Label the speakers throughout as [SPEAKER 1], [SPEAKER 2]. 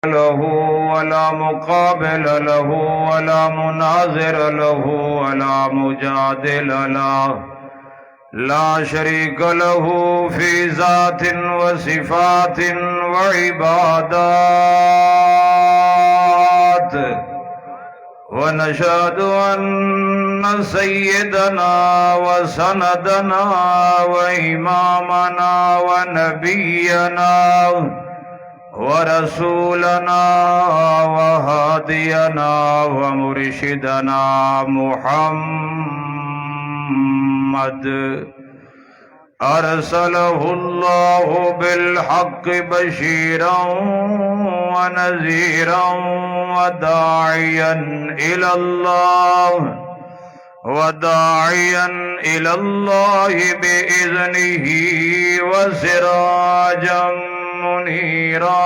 [SPEAKER 1] له ولا مقابل له ولا مناظر له ولا مجادل له، لا شريك له في ذات وصفات وعبادات. ونشهد أن سيدنا وسندنا وإمامنا ونبينا ورسولنا وهادينا ومرشدنا محمد أرسله الله بالحق بشيرا ونذيرا وداعيا إلى الله بإذنه وسراجا منيرا.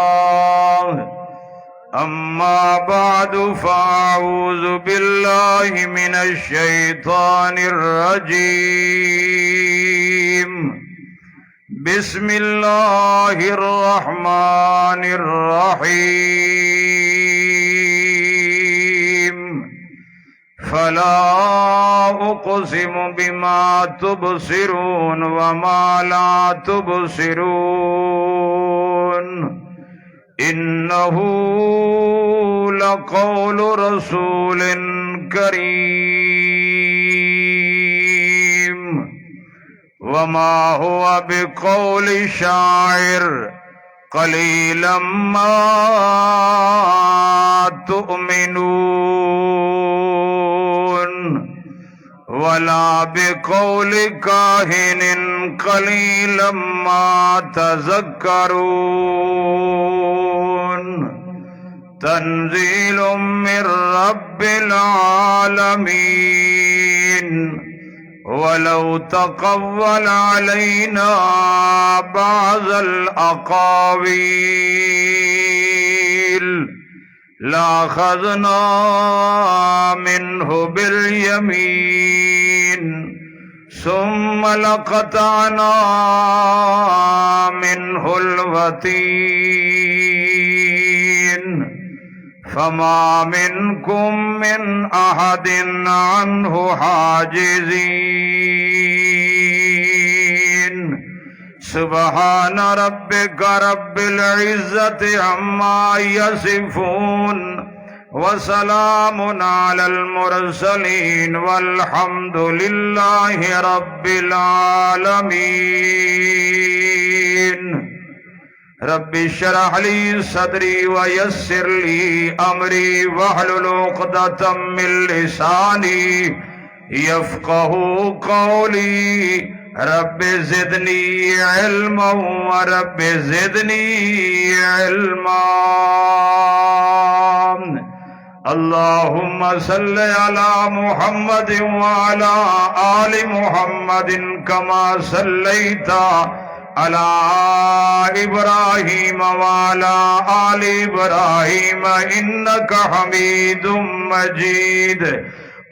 [SPEAKER 1] أما بعد فأعوذ بالله من الشيطان الرجيم. بسم الله الرحمن الرحيم. فلا أقسم بما تبصرون وما لا تبصرون، إنه لقول رسول كريم، وما هو بقول شاعر قليلا ما تؤمنون، ولا بقول كاهن قليلا ما تذكرون. تنزيل من رب العالمين. ولو تقول علينا بعض الأقاويل لأخذنا منه باليمين، ثم لقطعنا منه الوتين. فما منكم من أحد عنه حاجزين. سبحان ربك رب العزة عما يصفون، وسلام على المرسلين، والحمد لله رب العالمين. رب اشرح لي صدري ويسر لي أمري واحلل عقدة من لساني يفقه قولي. رب زدني علما ورب زدني علما. اللهم صل على محمد وعلى آل محمد كما صليت على إبراهيم وعلى آل إبراهيم إنك حميد مجيد.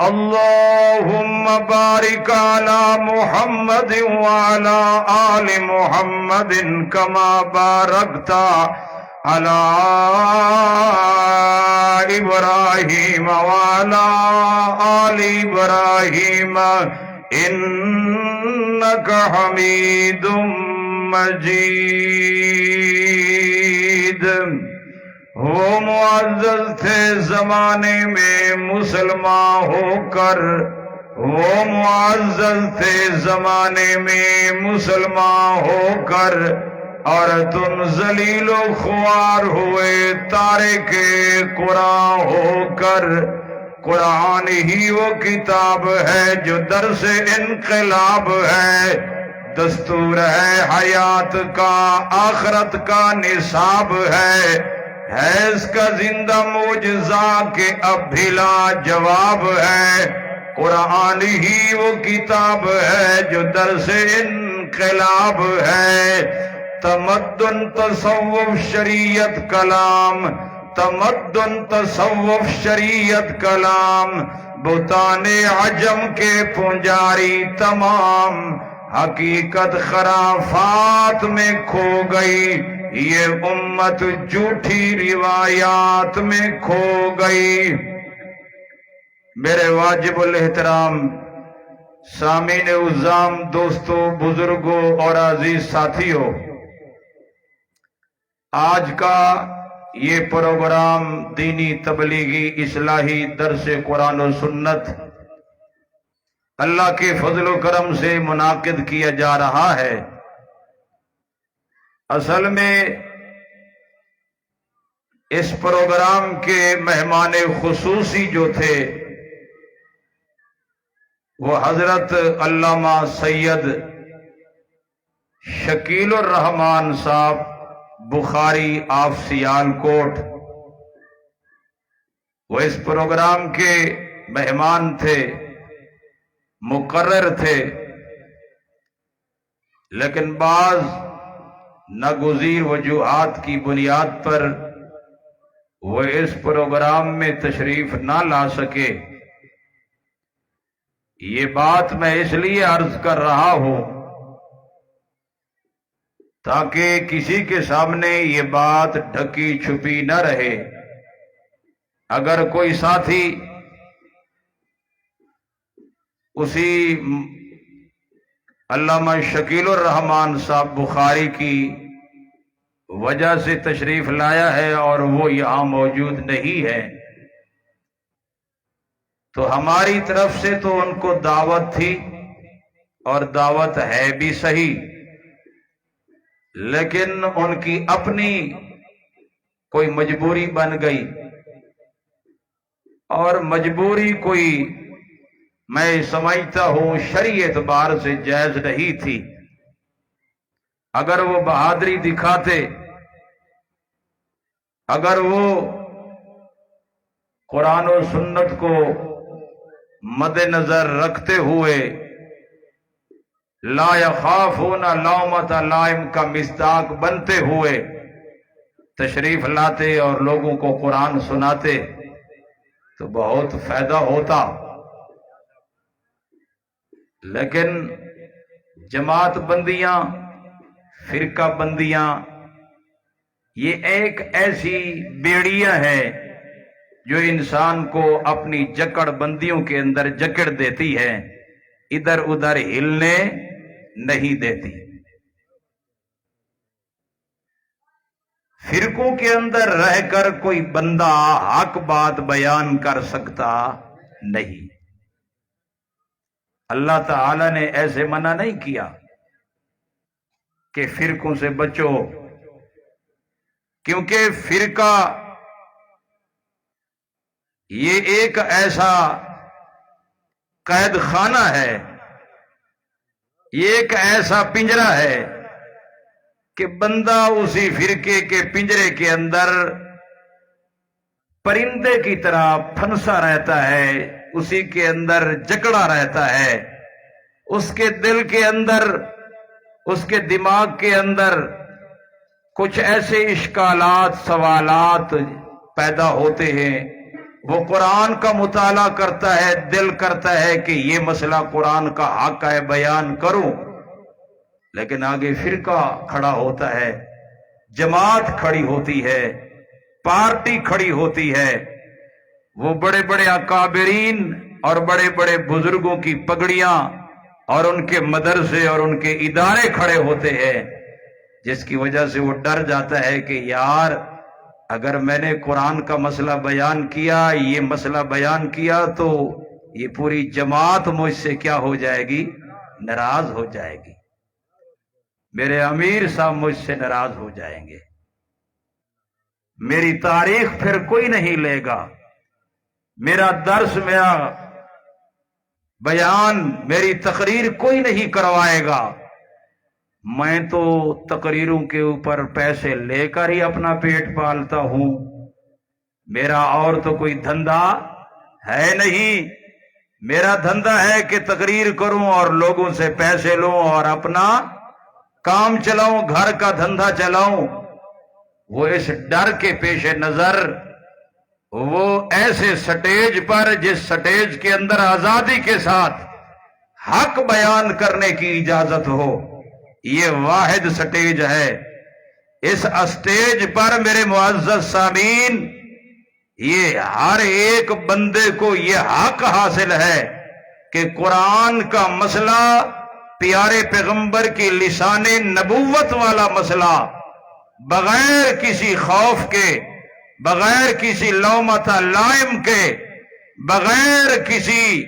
[SPEAKER 1] اللهم بارك على محمد وعلى آل محمد كما باركت على إبراهيم وعلى آل إبراهيم إنك حميد مجيد. وہ معزز تھے زمانے میں مسلمان ہو کر، وہ معزز تھے زمانے میں مسلمان ہو کر، اور تم ذلیل و خوار ہوئے تارک قرآن ہو کر. قرآن ہی وہ کتاب ہے جو درس انقلاب ہے، دستور ہے حیات کا، آخرت کا نصاب ہے اس کا زندہ معجزہ کہ اب بھی لا جواب ہے. قرآن ہی وہ کتاب ہے جو درس انقلاب ہے. تمدن تصوف شریعت کلام، تمدن تصوف شریعت کلام، بتان عجم کے پنجاری تمام، حقیقت خرافات میں کھو گئی، یہ امت جھوٹی روایات میں کھو گئی۔ میرے واجب الاحترام سامعین عظام، دوستوں، بزرگوں اور عزیز ساتھیوں، آج کا یہ پروگرام دینی تبلیغی اصلاحی درس قرآن و سنت اللہ کے فضل و کرم سے منعقد کیا جا رہا ہے۔ اصل میں اس پروگرام کے مہمان خصوصی جو تھے وہ حضرت علامہ سید شکیل الرحمان صاحب بخاری آف سیال کوٹ، وہ اس پروگرام کے مہمان تھے، مقرر تھے، لیکن بعض ناگزیر وجوہات کی بنیاد پر وہ اس پروگرام میں تشریف نہ لا سکے۔ یہ بات میں اس لیے عرض کر رہا ہوں تاکہ کسی کے سامنے یہ بات ڈھکی چھپی نہ رہے۔ اگر کوئی ساتھی اسی علامہ شکیل الرحمان صاحب بخاری کی وجہ سے تشریف لایا ہے اور وہ یہاں موجود نہیں ہے، تو ہماری طرف سے تو ان کو دعوت تھی اور دعوت ہے بھی صحیح، لیکن ان کی اپنی کوئی مجبوری بن گئی، اور مجبوری کوئی میں سمجھتا ہوں شرعی اعتبار سے جائز نہیں تھی۔ اگر وہ بہادری دکھاتے، اگر وہ قرآن و سنت کو مد نظر رکھتے ہوئے لا یخافون لومۃ لائم کا مصداق بنتے ہوئے تشریف لاتے اور لوگوں کو قرآن سناتے تو بہت فائدہ ہوتا، لیکن جماعت بندیاں، فرقہ بندیاں یہ ایک ایسی بیڑیاں ہیں جو انسان کو اپنی جکڑ بندیوں کے اندر جکڑ دیتی ہے، ادھر ادھر ہلنے نہیں دیتی۔ فرقوں کے اندر رہ کر کوئی بندہ حق بات بیان کر سکتا نہیں۔ اللہ تعالی نے ایسے منع نہیں کیا کہ فرقوں سے بچو، کیونکہ فرقہ یہ ایک ایسا قید خانہ ہے، یہ ایک ایسا پنجرہ ہے کہ بندہ اسی فرقے کے پنجرے کے اندر پرندے کی طرح پھنسا رہتا ہے، اسی کے اندر جکڑا رہتا ہے، اس کے دل کے اندر، اس کے دماغ کے اندر کچھ ایسے اشکالات، سوالات پیدا ہوتے ہیں۔ وہ قرآن کا مطالعہ کرتا ہے، دل کرتا ہے کہ یہ مسئلہ قرآن کا حق ہے، بیان کروں، لیکن آگے فرقہ کھڑا ہوتا ہے، جماعت کھڑی ہوتی ہے، پارٹی کھڑی ہوتی ہے، وہ بڑے بڑے اکابرین اور بڑے بڑے بزرگوں کی پگڑیاں اور ان کے مدرسے اور ان کے ادارے کھڑے ہوتے ہیں، جس کی وجہ سے وہ ڈر جاتا ہے کہ یار اگر میں نے قرآن کا مسئلہ بیان کیا، یہ مسئلہ بیان کیا، تو یہ پوری جماعت مجھ سے کیا ہو جائے گی؟ ناراض ہو جائے گی، میرے امیر صاحب مجھ سے ناراض ہو جائیں گے، میری تاریخ پھر کوئی نہیں لے گا، میرا درس، میرا بیان، میری تقریر کوئی نہیں کروائے گا، میں تو تقریروں کے اوپر پیسے لے کر ہی اپنا پیٹ پالتا ہوں، میرا اور تو کوئی دھندا ہے نہیں، میرا دھندا ہے کہ تقریر کروں اور لوگوں سے پیسے لوں اور اپنا کام چلاؤں، گھر کا دھندا چلاؤں۔ وہ اس ڈر کے پیش نظر وہ ایسے سٹیج پر، جس سٹیج کے اندر آزادی کے ساتھ حق بیان کرنے کی اجازت ہو، یہ واحد سٹیج ہے۔ اس اسٹیج پر میرے معزز سامعین، یہ ہر ایک بندے کو یہ حق حاصل ہے کہ قرآن کا مسئلہ، پیارے پیغمبر کی لسان نبوت والا مسئلہ، بغیر کسی خوف کے، بغیر کسی لومۃ لائم کے، بغیر کسی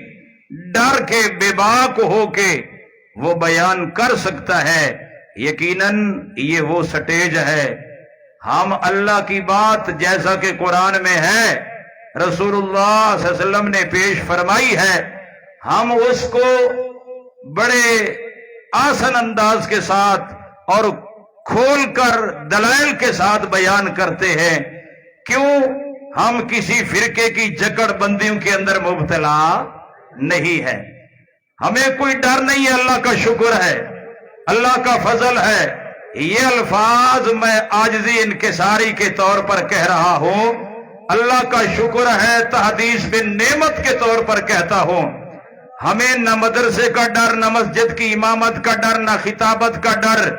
[SPEAKER 1] ڈر کے، بے باک ہو کے وہ بیان کر سکتا ہے۔ یقیناً یہ وہ سٹیج ہے۔ ہم اللہ کی بات جیسا کہ قرآن میں ہے، رسول اللہ صلی اللہ علیہ وسلم نے پیش فرمائی ہے، ہم اس کو بڑے آسان انداز کے ساتھ اور کھول کر دلائل کے ساتھ بیان کرتے ہیں۔ کیوں؟ ہم کسی فرقے کی جکڑ بندیوں کے اندر مبتلا نہیں ہے، ہمیں کوئی ڈر نہیں ہے، اللہ کا شکر ہے، اللہ کا فضل ہے۔ یہ الفاظ میں عاجزی انکساری کے طور پر کہہ رہا ہوں، اللہ کا شکر ہے، تحدیث بن نعمت کے طور پر کہتا ہوں۔ ہمیں نہ مدرسے کا ڈر، نہ مسجد کی امامت کا ڈر، نہ خطابت کا ڈر،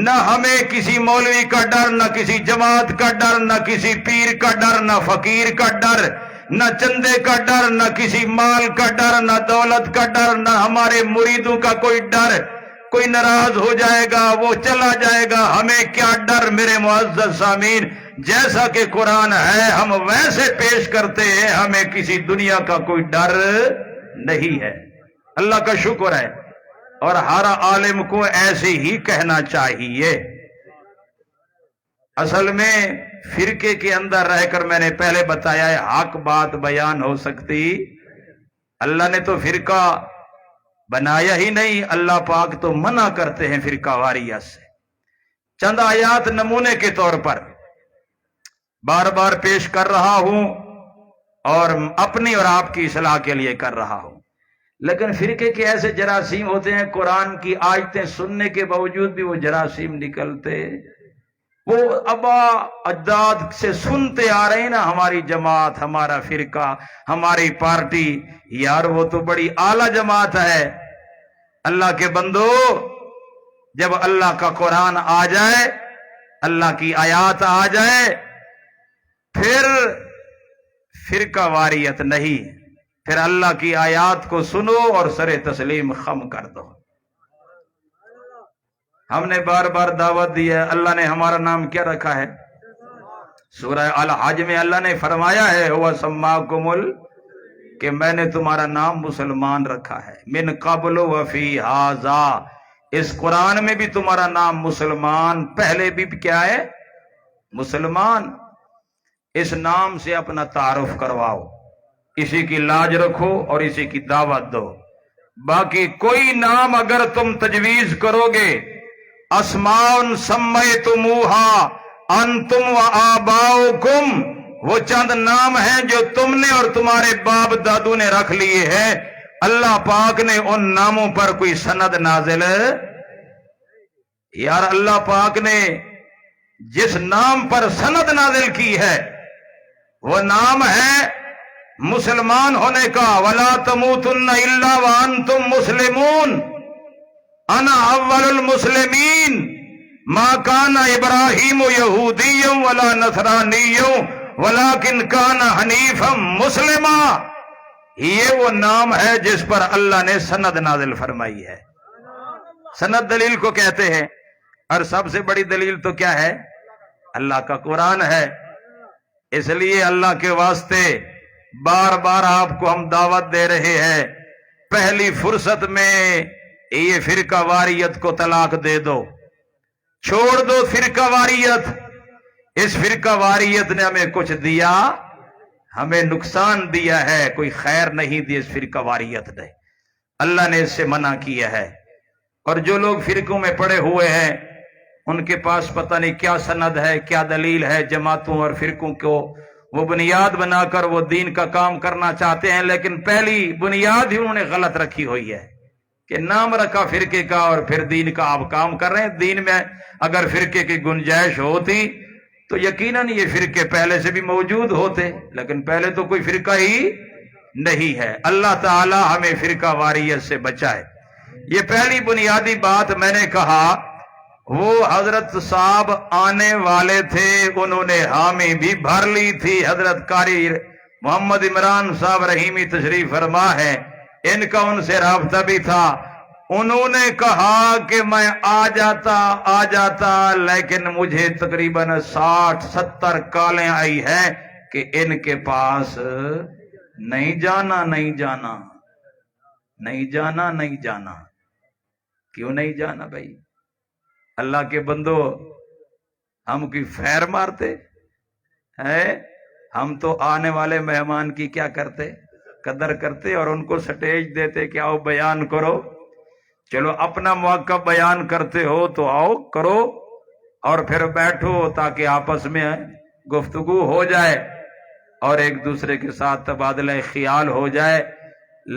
[SPEAKER 1] نہ ہمیں کسی مولوی کا ڈر، نہ کسی جماعت کا ڈر، نہ کسی پیر کا ڈر، نہ فقیر کا ڈر، نہ چندے کا ڈر، نہ کسی مال کا ڈر، نہ دولت کا ڈر، نہ ہمارے مریدوں کا کوئی ڈر، کوئی ناراض ہو جائے گا وہ چلا جائے گا، ہمیں کیا ڈر میرے معزز سامعین؟ جیسا کہ قرآن ہے ہم ویسے پیش کرتے ہیں، ہمیں کسی دنیا کا کوئی ڈر نہیں ہے، اللہ کا شکر ہے۔ اور ہر عالم کو ایسے ہی کہنا چاہیے۔ اصل میں فرقے کے اندر رہ کر میں نے پہلے بتایا ہے، حق بات بیان ہو سکتی۔ اللہ نے تو فرقہ بنایا ہی نہیں، اللہ پاک تو منع کرتے ہیں فرقہ واریت سے۔ چند آیات نمونے کے طور پر بار بار پیش کر رہا ہوں اور اپنی اور آپ کی اصلاح کے لیے کر رہا ہوں۔ لیکن فرقے کے ایسے جراثیم ہوتے ہیں، قرآن کی آیتیں سننے کے باوجود بھی وہ جراثیم نکلتے، وہ ابا اجداد سے سنتے آ رہے ہیں نا، ہماری جماعت، ہمارا فرقہ، ہماری پارٹی، یار وہ تو بڑی اعلیٰ جماعت ہے۔ اللہ کے بندو، جب اللہ کا قرآن آ جائے، اللہ کی آیات آ جائے، پھر فرقہ واریت نہیں، پھر اللہ کی آیات کو سنو اور سر تسلیم خم کر دو۔ ہم نے بار بار دعوت دی ہے، اللہ نے ہمارا نام کیا رکھا ہے؟ سورہ الحج میں اللہ نے فرمایا ہے هو سماکم کہ میں نے تمہارا نام مسلمان رکھا ہے، من قبل وفی ھذا، اس قرآن میں بھی تمہارا نام مسلمان، پہلے بھی کیا ہے؟ مسلمان۔ اس نام سے اپنا تعارف کرواؤ، اسی کی لاج رکھو اور اسی کی دعوت دو۔ باقی کوئی نام اگر تم تجویز کرو گے، اسماء سمیتموہا انتم و آباؤکم، وہ چند نام ہیں جو تم نے اور تمہارے باپ دادو نے رکھ لیے ہیں، اللہ پاک نے ان ناموں پر کوئی سند نازل، یار اللہ پاک نے جس نام پر سند نازل کی ہے وہ نام ہے مسلمان ہونے کا، وَلَا تَمُوتُنَّ إِلَّا وَأَنْتُمْ مُسْلِمُونَ أَنَا أَوَّلُ الْمُسْلِمِينَ مَا كَانَ إِبْرَاهِيمُ يَهُودِيًّا وَلَا نَصْرَانِيًّا وَلَكِنْ كَانَ حَنِيفًا مُسْلِمًا۔ یہ وہ نام ہے جس پر اللہ نے سند نازل فرمائی ہے۔ سند دلیل کو کہتے ہیں، اور سب سے بڑی دلیل تو کیا ہے؟ اللہ کا قرآن ہے۔ اس لیے اللہ کے واسطے بار بار آپ کو ہم دعوت دے رہے ہیں، پہلی فرصت میں یہ فرقہ واریت کو طلاق دے دو، چھوڑ دو فرقہ واریت۔ اس فرقہ واریت نے ہمیں کچھ دیا؟ ہمیں نقصان دیا ہے، کوئی خیر نہیں دی اس فرقہ واریت نے، اللہ نے اس سے منع کیا ہے۔ اور جو لوگ فرقوں میں پڑے ہوئے ہیں ان کے پاس پتہ نہیں کیا سند ہے، کیا دلیل ہے، جماعتوں اور فرقوں کو وہ بنیاد بنا کر وہ دین کا کام کرنا چاہتے ہیں، لیکن پہلی بنیاد ہی انہوں نے غلط رکھی ہوئی ہے کہ نام رکھا فرقے کا اور پھر دین کا آپ کام کر رہے ہیں۔ دین میں اگر فرقے کی گنجائش ہوتی تو یقیناً یہ فرقے پہلے سے بھی موجود ہوتے، لیکن پہلے تو کوئی فرقہ ہی نہیں ہے۔ اللہ تعالی ہمیں فرقہ واریت سے بچائے۔ یہ پہلی بنیادی بات میں نے کہا وہ حضرت صاحب آنے والے تھے، انہوں نے حامی بھی بھر لی تھی۔ حضرت قاری محمد عمران صاحب رحیمی تشریف فرما ہے، ان کا ان سے رابطہ بھی تھا۔ انہوں نے کہا کہ میں آ جاتا لیکن مجھے تقریباً 60-70 کالیں آئی ہیں کہ ان کے پاس نہیں جانا۔ کیوں نہیں جانا بھائی؟ اللہ کے بندو، ہم کی فیر مارتے ہیں؟ ہم تو آنے والے مہمان کی کیا کرتے؟ قدر کرتے اور ان کو سٹیج دیتے کہ آؤ بیان کرو۔ چلو اپنا موقع بیان کرتے ہو تو آؤ کرو اور پھر بیٹھو تاکہ آپس میں گفتگو ہو جائے اور ایک دوسرے کے ساتھ تبادلہ خیال ہو جائے۔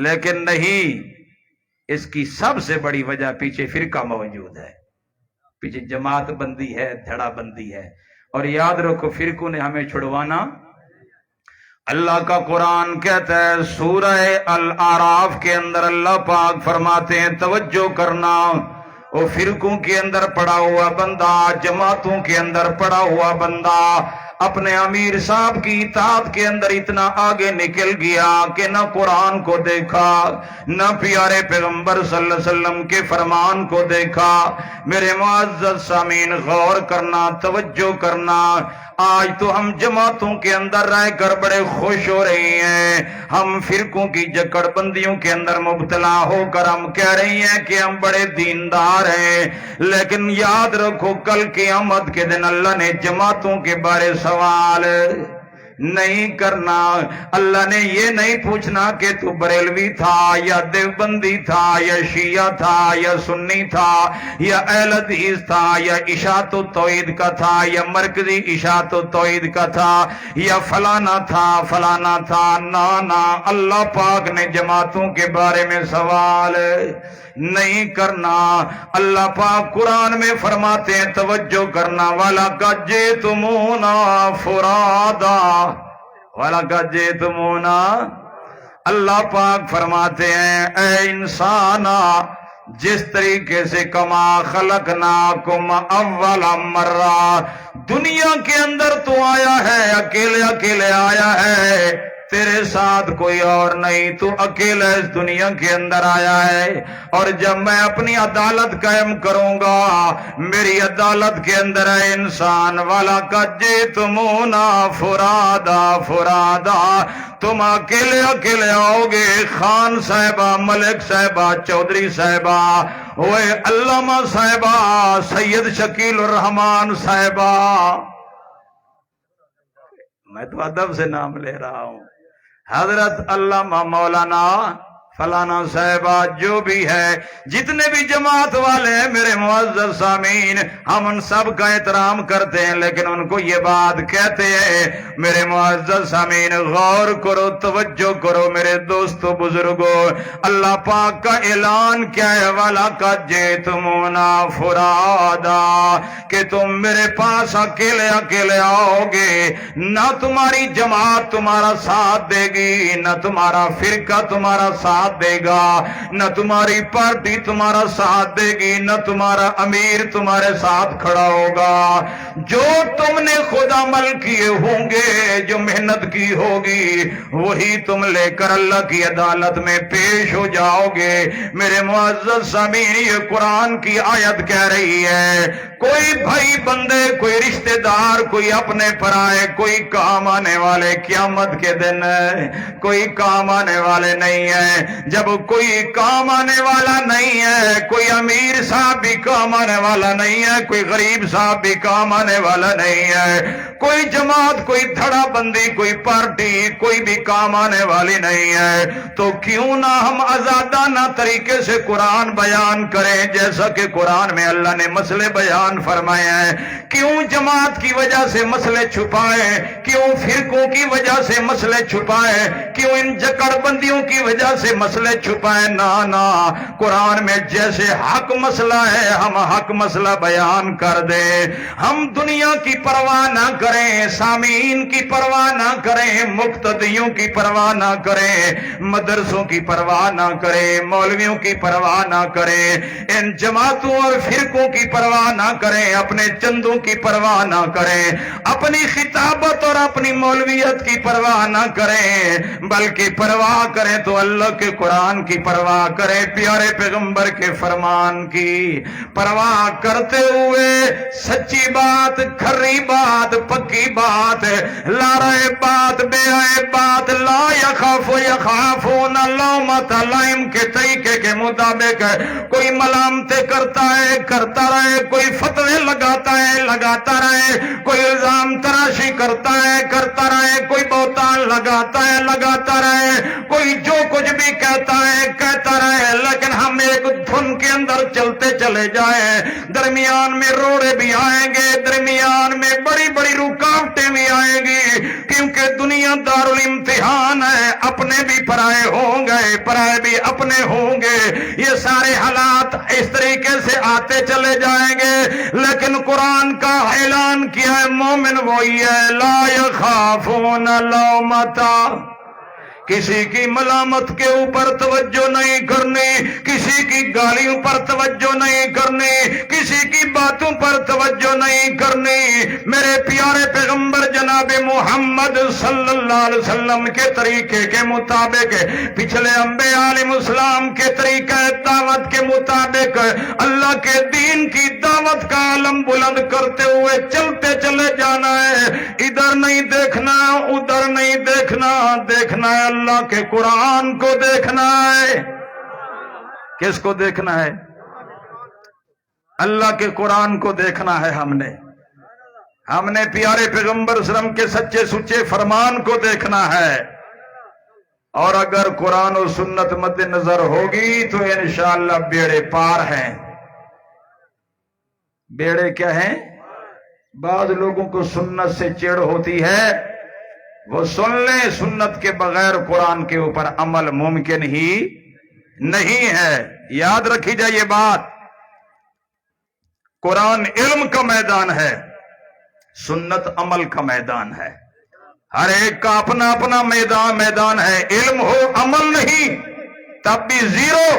[SPEAKER 1] لیکن نہیں، اس کی سب سے بڑی وجہ پیچھے فرقہ موجود ہے، پیچھے جماعت بندی ہے، دھڑا بندی ہے۔ اور یاد رکھو، فرقوں نے ہمیں چھڑوانا۔ اللہ کا قرآن کہتا ہے سورہ الاعراف کے اندر اللہ پاک فرماتے ہیں توجہ کرنا، وہ فرقوں کے اندر پڑا ہوا بندہ، جماعتوں کے اندر پڑا ہوا بندہ اپنے امیر صاحب کی اطاعت کے اندر اتنا آگے نکل گیا کہ نہ قرآن کو دیکھا، نہ پیارے پیغمبر صلی اللہ علیہ وسلم کے فرمان کو دیکھا۔ میرے معزز سامعین، غور کرنا، توجہ کرنا۔ آج تو ہم جماعتوں کے اندر رہ کر بڑے خوش ہو رہے ہیں، ہم فرقوں کی جکڑ بندیوں کے اندر مبتلا ہو کر ہم کہہ رہے ہیں کہ ہم بڑے دیندار ہیں، لیکن یاد رکھو کل قیامت کے دن اللہ نے جماعتوں کے بارے سوال نہیں کرنا۔ اللہ نے یہ نہیں پوچھنا کہ تو بریلوی تھا یا دیوبندی تھا یا شیعہ تھا یا سنی تھا یا اہل حدیث تھا یا اشاعت التوحید کا تھا یا مرکزی اشاعت التوحید کا تھا یا فلانا تھا۔ نا، اللہ پاک نے جماعتوں کے بارے میں سوال نہیں کرنا۔ اللہ پاک قرآن میں فرماتے ہیں توجہ کرنا، وَلَقَدْ جِئْتُمُونَا فُرَادًا وَلَقَدْ جِئْتُمُونَا۔ اللہ پاک فرماتے ہیں اے انسانا، جس طریقے سے کما خلقناکم اول مرہ، دنیا کے اندر تو آیا ہے، اکیلے آیا ہے، تیرے ساتھ کوئی اور نہیں، تو اکیلا اس دنیا کے اندر آیا ہے۔ اور جب میں اپنی عدالت قائم کروں گا، میری عدالت کے اندر ہے انسان، وَلَقَدْ جِئْتُمُونَا فُرَادًا، تم اکیلے آؤ گے۔ خان صاحبہ، ملک صاحبہ، چودھری صاحبہ، وہ علامہ صاحبہ، سید شکیل الرحمان صاحبہ، میں تو ادب سے نام لے رہا ہوں، حضرت علامہ مولانا فلانا صاحبہ، جو بھی ہے، جتنے بھی جماعت والے ہیں میرے معزز سامعین، ہم ان سب کا احترام کرتے ہیں، لیکن ان کو یہ بات کہتے ہیں میرے معزز سامعین، غور کرو، توجہ کرو میرے دوستو بزرگو، اللہ پاک کا اعلان کیا ہے، وَلَقَدْ جِئْتُمُونَا فُرَادًا، کہ تم میرے پاس اکیلے آؤ گے، نہ تمہاری جماعت تمہارا ساتھ دے گی، نہ تمہارا فرقہ تمہارا ساتھ دے گا، نہ تمہاری پارٹی تمہارا ساتھ دے گی، نہ تمہارا امیر تمہارے ساتھ کھڑا ہوگا۔ جو تم نے خود عمل کیے ہوں گے، جو محنت کی ہوگی، وہی تم لے کر اللہ کی عدالت میں پیش ہو جاؤ گے۔ میرے معزز سامعین، یہ قرآن کی آیت کہہ رہی ہے، کوئی بھائی بندے، کوئی رشتہ دار، کوئی اپنے پرائے، کوئی کام آنے والے قیامت کے دن کوئی کام آنے والے نہیں ہیں۔ جب کوئی کام آنے والا نہیں ہے، کوئی امیر صاحب بھی کام آنے والا نہیں ہے، کوئی غریب صاحب بھی کام آنے والا نہیں ہے، کوئی جماعت، کوئی دھڑا بندی، کوئی پارٹی، کوئی بھی کام آنے والی نہیں ہے، تو کیوں نہ ہم آزادانہ طریقے سے قرآن بیان کریں، جیسا کہ قرآن میں اللہ نے مسئلے بیان فرمائے ہیں۔ کیوں جماعت کی وجہ سے مسئلے چھپائیں، کیوں فرقوں کی وجہ سے مسئلے چھپائیں، کیوں ان جکڑ بندیوں کی وجہ سے مسئلے چھپائیں؟ نہ، قرآن میں جیسے حق مسئلہ ہے ہم حق مسئلہ بیان کر دیں۔ ہم دنیا کی پرواہ نہ کریں، سامعین کی پرواہ نہ کریں، مقتدیوں کی پرواہ نہ کریں، مدرسوں کی پرواہ نہ کریں، مولویوں کی پرواہ نہ کریں، ان جماعتوں اور فرقوں کی پرواہ نہ کریں, اپنے چندوں کی پرواہ نہ کریں, اپنی خطابت اور اپنی مولویت کی پرواہ نہ کریں, بلکہ پرواہ کریں تو اللہ کے قرآن کی پرواہ کریں, پیارے پیغمبر کے فرمان کی پرواہ کرتے ہوئے سچی بات, کھری بات, پکی بات, لارائے بات, بے آئے بات, لا یخافون لومۃ لائم کے طریقے کے مطابق کوئی ملامتیں کرتا رہے, کوئی فتوے لگاتا رہے, کوئی الزام تراشی کرتا رہے, کوئی بہتان لگاتا رہے, کوئی جو کچھ بھی کہتا رہے, لیکن ہم ایک دھن کے اندر چلتے چلے جائیں. درمیان میں روڑے بھی آئیں گے, درمیان میں بڑی بڑی رکاوٹیں بھی آئیں گی, کیونکہ دنیا دارالامتحان ہے, اپنے بھی پرائے ہوں گے, پرائے بھی اپنے ہوں گے. یہ سارے حالات اس طریقے سے آتے چلے جائیں گے, لیکن قرآن کا اعلان کیا ہے مومن وہی ہے, لا یخافون لومۃ, کسی کی ملامت کے اوپر توجہ نہیں کرنی, کسی کی گالیوں پر توجہ نہیں کرنی, کسی کی باتوں پر توجہ نہیں کرنی. میرے پیارے پیغمبر جناب محمد صلی اللہ علیہ وسلم کے طریقے کے مطابق, پچھلے انبیاء علیہ السلام کے طریقہ دعوت کے مطابق اللہ کے دین کی دعوت کا علم بلند کرتے ہوئے چلتے چلے جانا ہے. ادھر نہیں دیکھنا, ادھر نہیں دیکھنا, دیکھنا ہے اللہ کے قرآن کو دیکھنا ہے. کس کو دیکھنا ہے؟ اللہ کے قرآن کو دیکھنا ہے. ہم نے پیارے پیغمبر صلی اللہ علیہ وسلم کے سچے سچے فرمان کو دیکھنا ہے. اور اگر قرآن و سنت مد نظر ہوگی تو انشاءاللہ بیڑے پار ہیں. بیڑے کیا ہیں؟ بعض لوگوں کو سنت سے چڑ ہوتی ہے, وہ سن لیں سنت کے بغیر قرآن کے اوپر عمل ممکن ہی نہیں ہے. یاد رکھی جائے یہ بات, قرآن علم کا میدان ہے, سنت عمل کا میدان ہے. ہر ایک کا اپنا اپنا میدان ہے. علم ہو عمل نہیں تب بھی زیرو,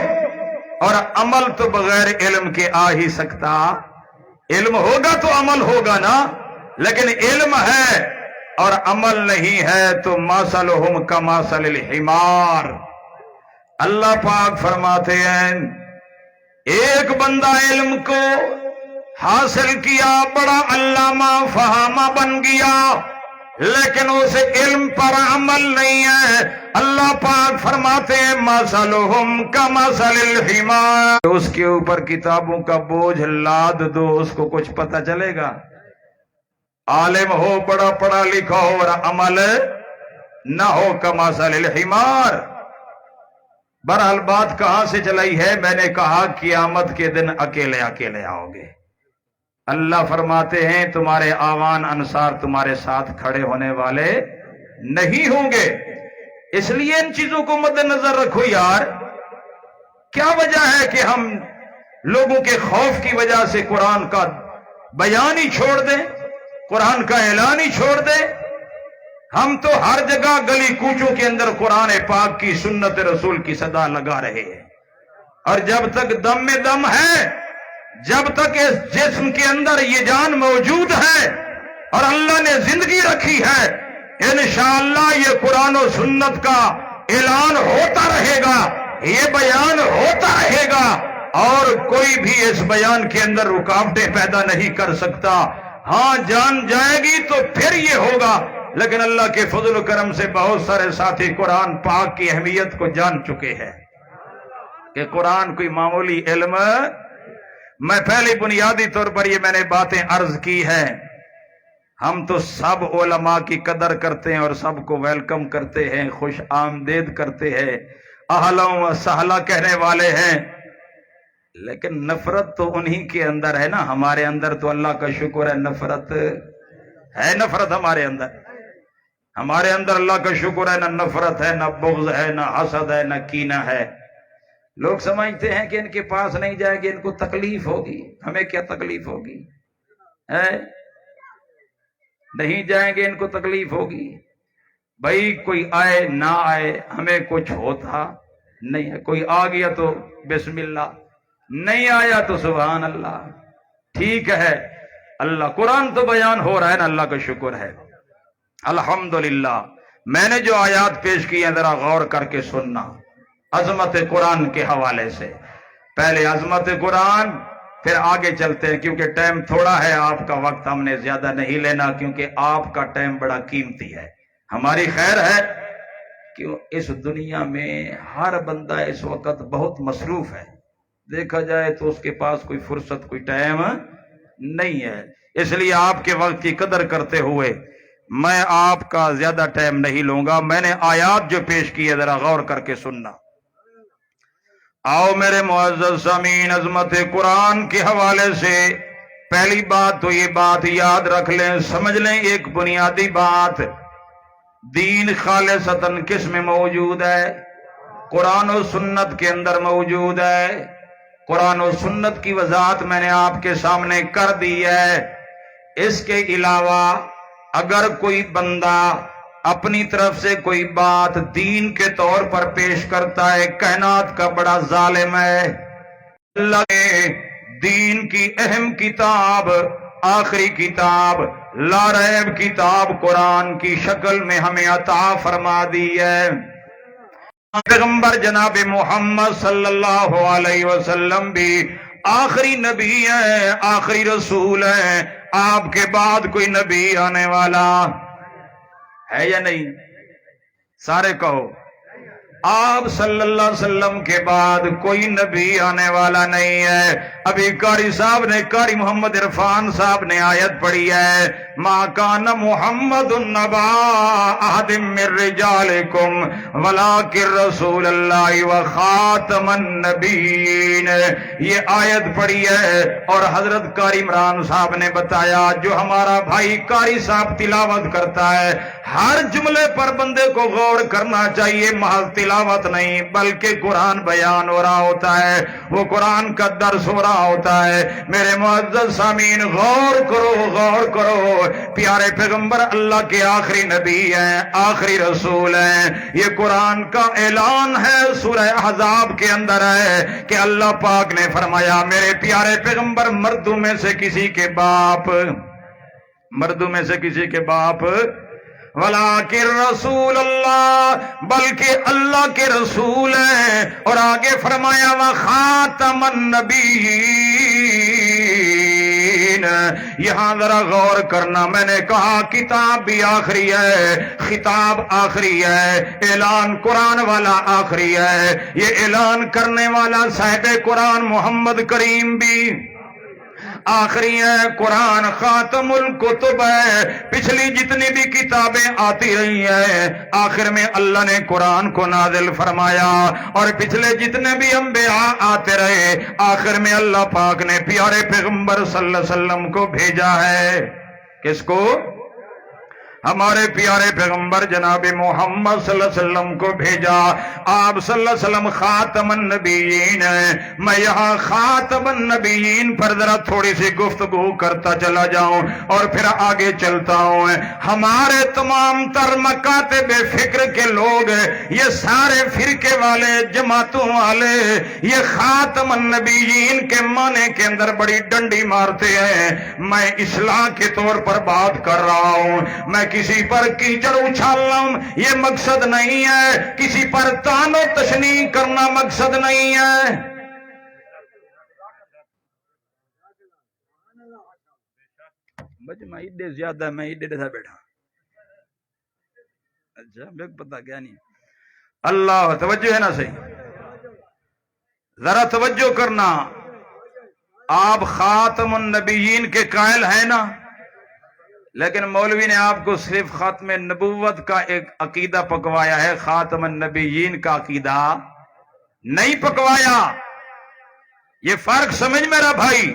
[SPEAKER 1] اور عمل تو بغیر علم کے آ ہی سکتا. علم ہوگا تو عمل ہوگا نا, لیکن علم ہے اور عمل نہیں ہے تو مثلہم کمثل الحمار. اللہ پاک فرماتے ہیں ایک بندہ علم کو حاصل کیا, بڑا علامہ فہامہ بن گیا, لیکن اسے علم پر عمل نہیں ہے. اللہ پاک فرماتے ہیں مثلہم کمثل الحمار. اس کے اوپر کتابوں کا بوجھ لاد دو, اس کو کچھ پتہ چلے گا؟ عالم ہو, بڑا پڑھا لکھا ہو, اور عمل نہ ہو, کمثل الحمار. بہرحال بات کہاں سے چلائی ہے؟ میں نے کہا قیامت کے دن اکیلے اکیلے آؤ گے. اللہ فرماتے ہیں تمہارے آوان انصار تمہارے ساتھ کھڑے ہونے والے نہیں ہوں گے. اس لیے ان چیزوں کو مد نظر رکھو یار. کیا وجہ ہے کہ ہم لوگوں کے خوف کی وجہ سے قرآن کا بیان ہی چھوڑ دیں, قرآن کا اعلان ہی چھوڑ دیں؟ ہم تو ہر جگہ گلی کوچوں کے اندر قرآن پاک کی, سنت رسول کی صدا لگا رہے ہیں. اور جب تک دم میں دم ہے, جب تک اس جسم کے اندر یہ جان موجود ہے اور اللہ نے زندگی رکھی ہے, انشاءاللہ یہ قرآن و سنت کا اعلان ہوتا رہے گا, یہ بیان ہوتا رہے گا, اور کوئی بھی اس بیان کے اندر رکاوٹیں پیدا نہیں کر سکتا. ہاں جان جائے گی تو پھر یہ ہوگا, لیکن اللہ کے فضل و کرم سے بہت سارے ساتھی قرآن پاک کی اہمیت کو جان چکے ہیں کہ قرآن کوئی معمولی علم. میں پہلے بنیادی طور پر یہ میں نے باتیں عرض کی ہیں. ہم تو سب علماء کی قدر کرتے ہیں اور سب کو ویلکم کرتے ہیں, خوش آمدید کرتے ہیں, اہلا و سہلا کہنے والے ہیں, لیکن نفرت تو انہی کے اندر ہے نا. ہمارے اندر تو اللہ کا شکر ہے نفرت ہے, نفرت ہمارے اندر اللہ کا شکر ہے, نہ نفرت ہے, نہ بغض ہے, نہ حسد ہے, نہ کینہ ہے. لوگ سمجھتے ہیں کہ ان کے پاس نہیں جائے گے ان کو تکلیف ہوگی. ہمیں کیا تکلیف ہوگی؟ نہیں جائیں گے ان کو تکلیف ہوگی. بھائی کوئی آئے نہ آئے ہمیں کچھ ہوتا نہیں ہے. کوئی آ گیا تو بسم اللہ, نہیں آیا تو سبحان اللہ. ٹھیک ہے اللہ قرآن تو بیان ہو رہا ہے نا، اللہ کا شکر ہے الحمدللہ۔ میں نے جو آیات پیش کی ہیں ذرا غور کر کے سننا عظمت قرآن کے حوالے سے۔ پہلے عظمت قرآن پھر آگے چلتے ہیں، کیونکہ ٹائم تھوڑا ہے، آپ کا وقت ہم نے زیادہ نہیں لینا، کیونکہ آپ کا ٹائم بڑا قیمتی ہے۔ ہماری خیر ہے کہ اس دنیا میں ہر بندہ اس وقت بہت مصروف ہے، دیکھا جائے تو اس کے پاس کوئی فرصت کوئی ٹائم نہیں ہے، اس لیے آپ کے وقت کی قدر کرتے ہوئے میں آپ کا زیادہ ٹائم نہیں لوں گا۔ میں نے آیات جو پیش کی ہے ذرا غور کر کے سننا۔ آؤ میرے معزز سامعین، عظمت قرآن کے حوالے سے پہلی بات تو یہ بات یاد رکھ لیں، سمجھ لیں ایک بنیادی بات، دین خالصتاً کس میں موجود ہے؟ قرآن و سنت کے اندر موجود ہے۔ قرآن و سنت کی وضاحت میں نے آپ کے سامنے کر دی ہے۔ اس کے علاوہ اگر کوئی بندہ اپنی طرف سے کوئی بات دین کے طور پر پیش کرتا ہے، کائنات کا بڑا ظالم ہے۔ اللہ نے دین کی اہم کتاب، آخری کتاب، لا ریب کتاب قرآن کی شکل میں ہمیں عطا فرما دی ہے۔ پیغمبر جناب محمد صلی اللہ علیہ وسلم بھی آخری نبی ہے، آخری رسول ہے۔ آپ کے بعد کوئی نبی آنے والا ہے یا نہیں؟ سارے کہو، آپ صلی اللہ علیہ وسلم کے بعد کوئی نبی آنے والا نہیں ہے۔ ابھی قاری صاحب نے، قاری محمد عرفان صاحب نے آیت پڑھی ہے، ما کان محمد النبا احد من رجالکم ولکن رسول اللہ وخاتم النبیین۔ یہ آیت پڑھی ہے اور حضرت قاری عمران صاحب نے بتایا، جو ہمارا بھائی قاری صاحب تلاوت کرتا ہے، ہر جملے پر بندے کو غور کرنا چاہیے، محض تلاوت نہیں بلکہ قرآن بیان ہو رہا ہوتا ہے، وہ قرآن کا درس ہو رہا ہوتا ہے۔ میرے معزز سامعین غور کرو، غور کرو، پیارے پیغمبر اللہ کے آخری نبی ہیں، آخری رسول ہیں۔ یہ قرآن کا اعلان ہے، سورہ احزاب کے اندر ہے کہ اللہ پاک نے فرمایا، میرے پیارے پیغمبر مردوں میں سے کسی کے باپ، مردوں میں سے کسی کے باپ، ولیکن رسول اللہ، بلکہ اللہ کے رسول ہیں۔ اور آگے فرمایا وخاتم النبیین۔ یہاں ذرا غور کرنا، میں نے کہا کتاب بھی آخری ہے، خطاب آخری ہے، اعلان قرآن والا آخری ہے، یہ اعلان کرنے والا صاحب قرآن محمد کریم بھی آخری ہے۔ قرآن خاتم الکتب ہے، پچھلی جتنی بھی کتابیں آتی رہی ہیں آخر میں اللہ نے قرآن کو نازل فرمایا، اور پچھلے جتنے بھی انبیاء آتے رہے آخر میں اللہ پاک نے پیارے پیغمبر صلی اللہ علیہ وسلم کو بھیجا ہے۔ کس کو؟ ہمارے پیارے پیغمبر جناب محمد صلی اللہ علیہ وسلم کو بھیجا۔ آپ صلی اللہ علیہ وسلم خاتم النبیین ہیں۔ میں یہاں خاتم النبیین پر ذرا تھوڑی سی گفتگو کرتا چلا جاؤں اور پھر آگے چلتا ہوں۔ ہمارے تمام تر مکاتب فکر کے لوگ، یہ سارے فرقے والے، جماعتوں والے، یہ خاتم النبیین کے معنی کے اندر بڑی ڈنڈی مارتے ہیں۔ میں اصلاح کے طور پر بات کر رہا ہوں، میں کسی پر کیچڑ اچھالنا یہ مقصد نہیں ہے، کسی پر تان و تشنیع کرنا مقصد نہیں ہے۔ میں ایڈے زیادہ، میں ایڈے تھا بیٹھا، اچھا میں پتا کیا نہیں۔ اللہ توجہ ہے نا، صحیح ذرا توجہ کرنا۔ آپ خاتم النبیین کے قائل ہیں نا، لیکن مولوی نے آپ کو صرف ختم نبوت کا ایک عقیدہ پکوایا ہے، خاتم النبیین کا عقیدہ نہیں پکوایا۔ یہ فرق سمجھ میرا بھائی،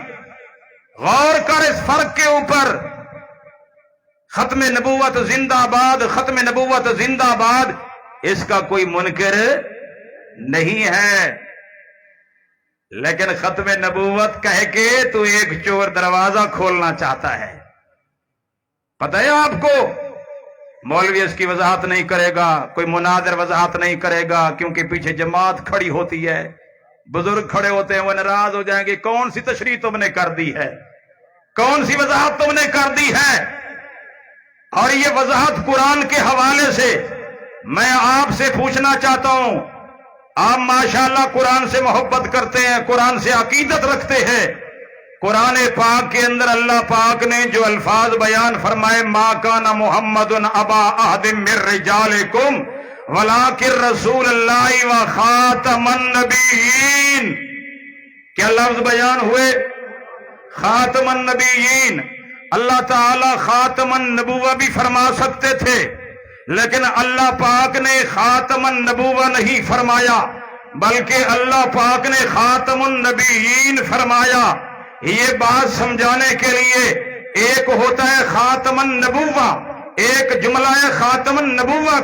[SPEAKER 1] غور کر اس فرق کے اوپر۔ ختم نبوت زندہ باد، ختم نبوت زندہ باد، اس کا کوئی منکر نہیں ہے، لیکن ختم نبوت کہہ کے تو ایک چور دروازہ کھولنا چاہتا ہے۔ پتہ ہے آپ کو، مولوی اس کی وضاحت نہیں کرے گا، کوئی مناظر وضاحت نہیں کرے گا، کیونکہ پیچھے جماعت کھڑی ہوتی ہے، بزرگ کھڑے ہوتے ہیں، وہ ناراض ہو جائیں گے، کون سی تشریح تم نے کر دی ہے؟ کون سی وضاحت تم نے کر دی ہے؟ اور یہ وضاحت قرآن کے حوالے سے میں آپ سے پوچھنا چاہتا ہوں. آپ ماشاءاللہ قرآن سے محبت کرتے ہیں، قرآن سے عقیدت رکھتے ہیں. قرآن پاک کے اندر اللہ پاک نے جو الفاظ بیان فرمائے، ما کان محمد ابا احد من رجالکم ولکن رسول اللہ و خاتم النبیین، کیا لفظ بیان ہوئے؟ خاتم النبیین. اللہ تعالی خاتم النبوہ بھی فرما سکتے تھے، لیکن اللہ پاک نے خاتم النبوہ نہیں فرمایا، بلکہ اللہ پاک نے خاتم النبیین فرمایا. یہ بات سمجھانے کے لیے ایک ہوتا ہے خاتم النبوہ، ایک جملہ ہے خاتم النبوہ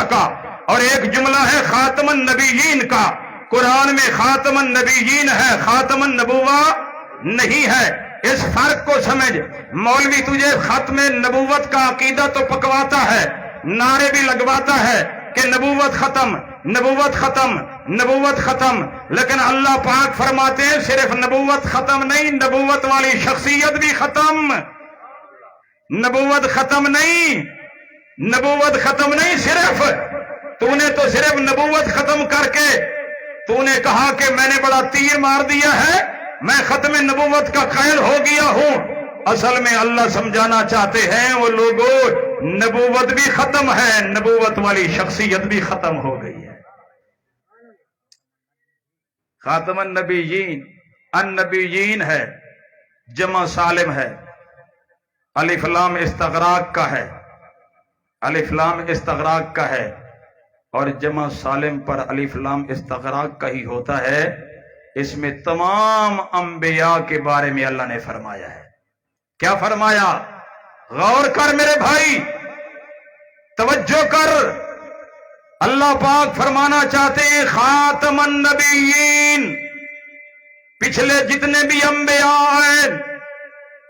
[SPEAKER 1] کا، اور ایک جملہ ہے خاتم النبیین کا. قرآن میں خاتم النبیین ہے، خاتم النبوہ نہیں ہے. اس فرق کو سمجھ. مولوی تجھے ختم نبوت کا عقیدہ تو پکواتا ہے، نعرے بھی لگواتا ہے کہ نبوت ختم، نبوت ختم، نبوت ختم، لیکن اللہ پاک فرماتے ہیں صرف نبوت ختم نہیں، نبوت والی شخصیت بھی ختم. نبوت ختم نہیں، نبوت ختم نہیں. تو نے تو صرف نبوت ختم کر کے تو نے کہا کہ میں نے بڑا تیر مار دیا ہے، میں ختم نبوت کا قائل ہو گیا ہوں. اصل میں اللہ سمجھانا چاہتے ہیں وہ لوگوں، نبوت بھی ختم ہے، نبوت والی شخصیت بھی ختم ہو گئی ہے. خاتم النبیین، النبیین ہے، جمع سالم ہے، الف لام استغراق کا ہے، الف لام استغراق کا ہے، اور جمع سالم پر الف لام استغراق کا ہی ہوتا ہے. اس میں تمام انبیاء کے بارے میں اللہ نے فرمایا ہے. کیا فرمایا؟ غور کر میرے بھائی، توجہ کر. اللہ پاک فرمانا چاہتے ہیں خاتم النبیین، پچھلے جتنے بھی انبیاء ہیں،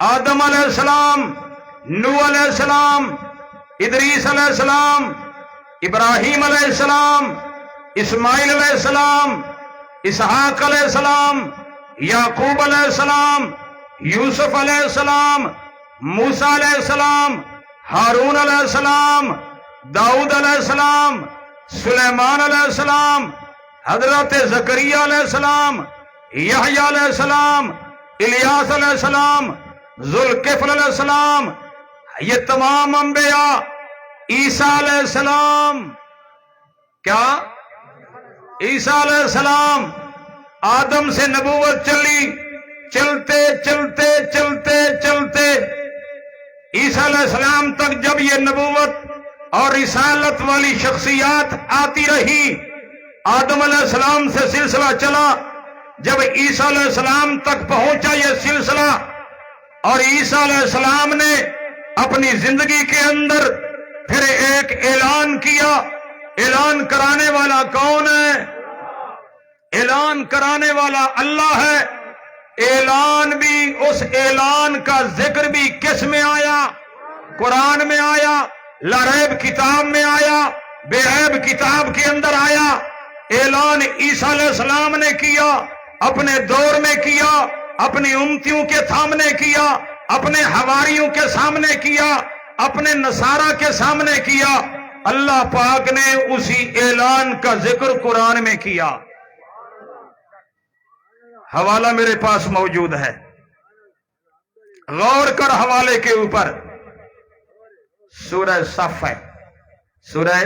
[SPEAKER 1] آدم علیہ السلام، نوح علیہ السلام، ادریس علیہ السلام، ابراہیم علیہ السلام، اسماعیل علیہ السلام، اسحاق علیہ السلام، یعقوب علیہ السلام، یوسف علیہ السلام، موسیٰ علیہ السلام، ہارون علیہ السلام، داؤد علیہ السلام، سلیمان علیہ السلام، حضرت زکریا علیہ السلام، یحییٰ علیہ السلام، الیاس علیہ السلام، ذوالکفل علیہ السلام، یہ تمام انبیاء. عیسیٰ علیہ السلام، کیا؟ عیسیٰ علیہ السلام، آدم سے نبوت چلی، چلتے چلتے چلتے چلتے عیسیٰ علیہ السلام تک جب یہ نبوت اور رسالت والی شخصیات آتی رہی، آدم علیہ السلام سے سلسلہ چلا، جب عیسیٰ علیہ السلام تک پہنچا یہ سلسلہ، اور عیسیٰ علیہ السلام نے اپنی زندگی کے اندر پھر ایک اعلان کیا. اعلان کرانے والا کون ہے؟ اعلان کرانے والا اللہ ہے. اعلان بھی، اس اعلان کا ذکر بھی کس میں آیا؟ قرآن میں آیا، لا ریب کتاب میں آیا، بے عیب کتاب کے اندر آیا. اعلان عیسیٰ علیہ السلام نے کیا، اپنے دور میں کیا، اپنی امتیوں کے سامنے کیا، اپنے حواریوں کے سامنے کیا، اپنے نصارہ کے سامنے کیا. اللہ پاک نے اسی اعلان کا ذکر قرآن میں کیا. حوالہ میرے پاس موجود ہے، غور کر حوالے کے اوپر. سورہ صف ہے، سورہ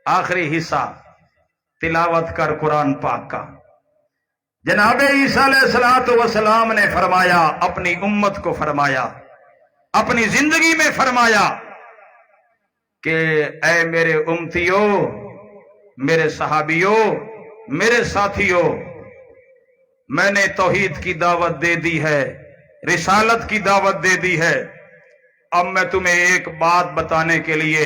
[SPEAKER 1] آخری حصہ تلاوت کر قرآن پاک کا. جناب عیسیٰ علیہ السلام نے فرمایا، اپنی امت کو فرمایا، اپنی زندگی میں فرمایا کہ اے میرے امتیوں، میرے صحابیوں، میرے ساتھیوں، میں نے توحید کی دعوت دے دی ہے، رسالت کی دعوت دے دی ہے. اب میں تمہیں ایک بات بتانے کے لیے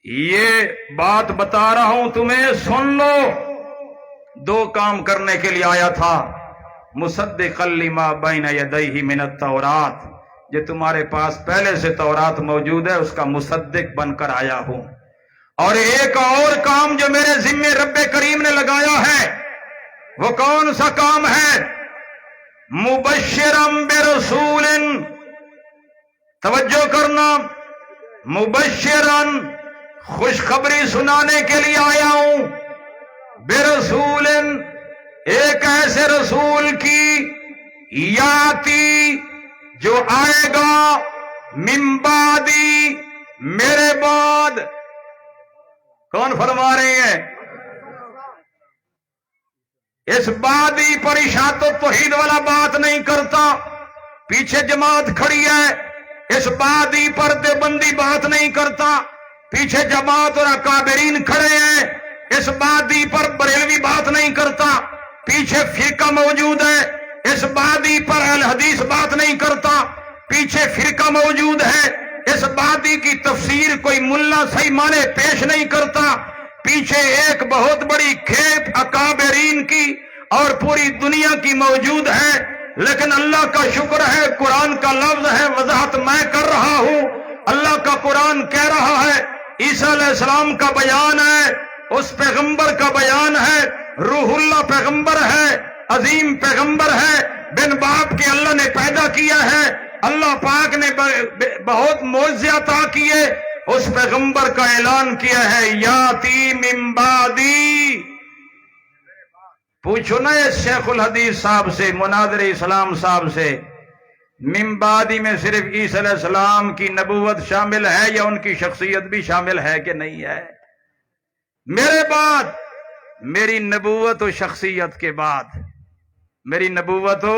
[SPEAKER 1] یہ بات بتا رہا ہوں، تمہیں سن لو. دو کام کرنے کے لیے آیا تھا. مصدقا لما بین یدیہ من التورات، جو تمہارے پاس پہلے سے تورات موجود ہے اس کا مصدق بن کر آیا ہوں. اور ایک اور کام جو میرے ذمے رب کریم نے لگایا ہے، وہ کون سا کام ہے؟ مبشرم برسول، توجہ کرنا، مبشرن خوشخبری سنانے کے لیے آیا ہوں، برسول ایک ایسے رسول کی، یاتی جو آئے گا، من بعدی میرے بعد۔ کون فرما رہے ہیں؟ اس بادی پر اشاعت و توحید والا بات نہیں کرتا، پیچھے جماعت کھڑی ہے۔ اس بادی پر دیوبندی بات نہیں کرتا، پیچھے جماعت اور اکابرین کھڑے ہیں۔ اس بادی پر بریلوی بات نہیں کرتا، پیچھے فرقہ موجود ہے۔ اس بادی پر اہل حدیث بات نہیں کرتا، پیچھے فرقہ موجود ہے۔ اس بادی کی تفسیر کوئی ملا صحیح معنی پیش نہیں کرتا، پیچھے ایک بہت بڑی کھیپ اکابرین کی اور پوری دنیا کی موجود ہے۔ لیکن اللہ کا شکر ہے، قرآن کا لفظ ہے، وضاحت میں کر رہا ہوں۔ اللہ کا قرآن کہہ رہا ہے، عیسیٰ علیہ السلام کا بیان ہے، اس پیغمبر کا بیان ہے، روح اللہ پیغمبر ہے، عظیم پیغمبر ہے، بن باپ کے اللہ نے پیدا کیا ہے۔ اللہ پاک نے بہت معجزے عطا کیے، اس پیغمبر کا اعلان کیا ہے، یاتی من بعدی۔ پوچھو نا اس شیخ الحدیث صاحب سے، مناظر اسلام صاحب سے، من بعدی میں صرف عیسیٰ علیہ السلام کی نبوت شامل ہے یا ان کی شخصیت بھی شامل ہے کہ نہیں ہے؟ میرے بعد، میری نبوت و شخصیت کے بعد، میری نبوت و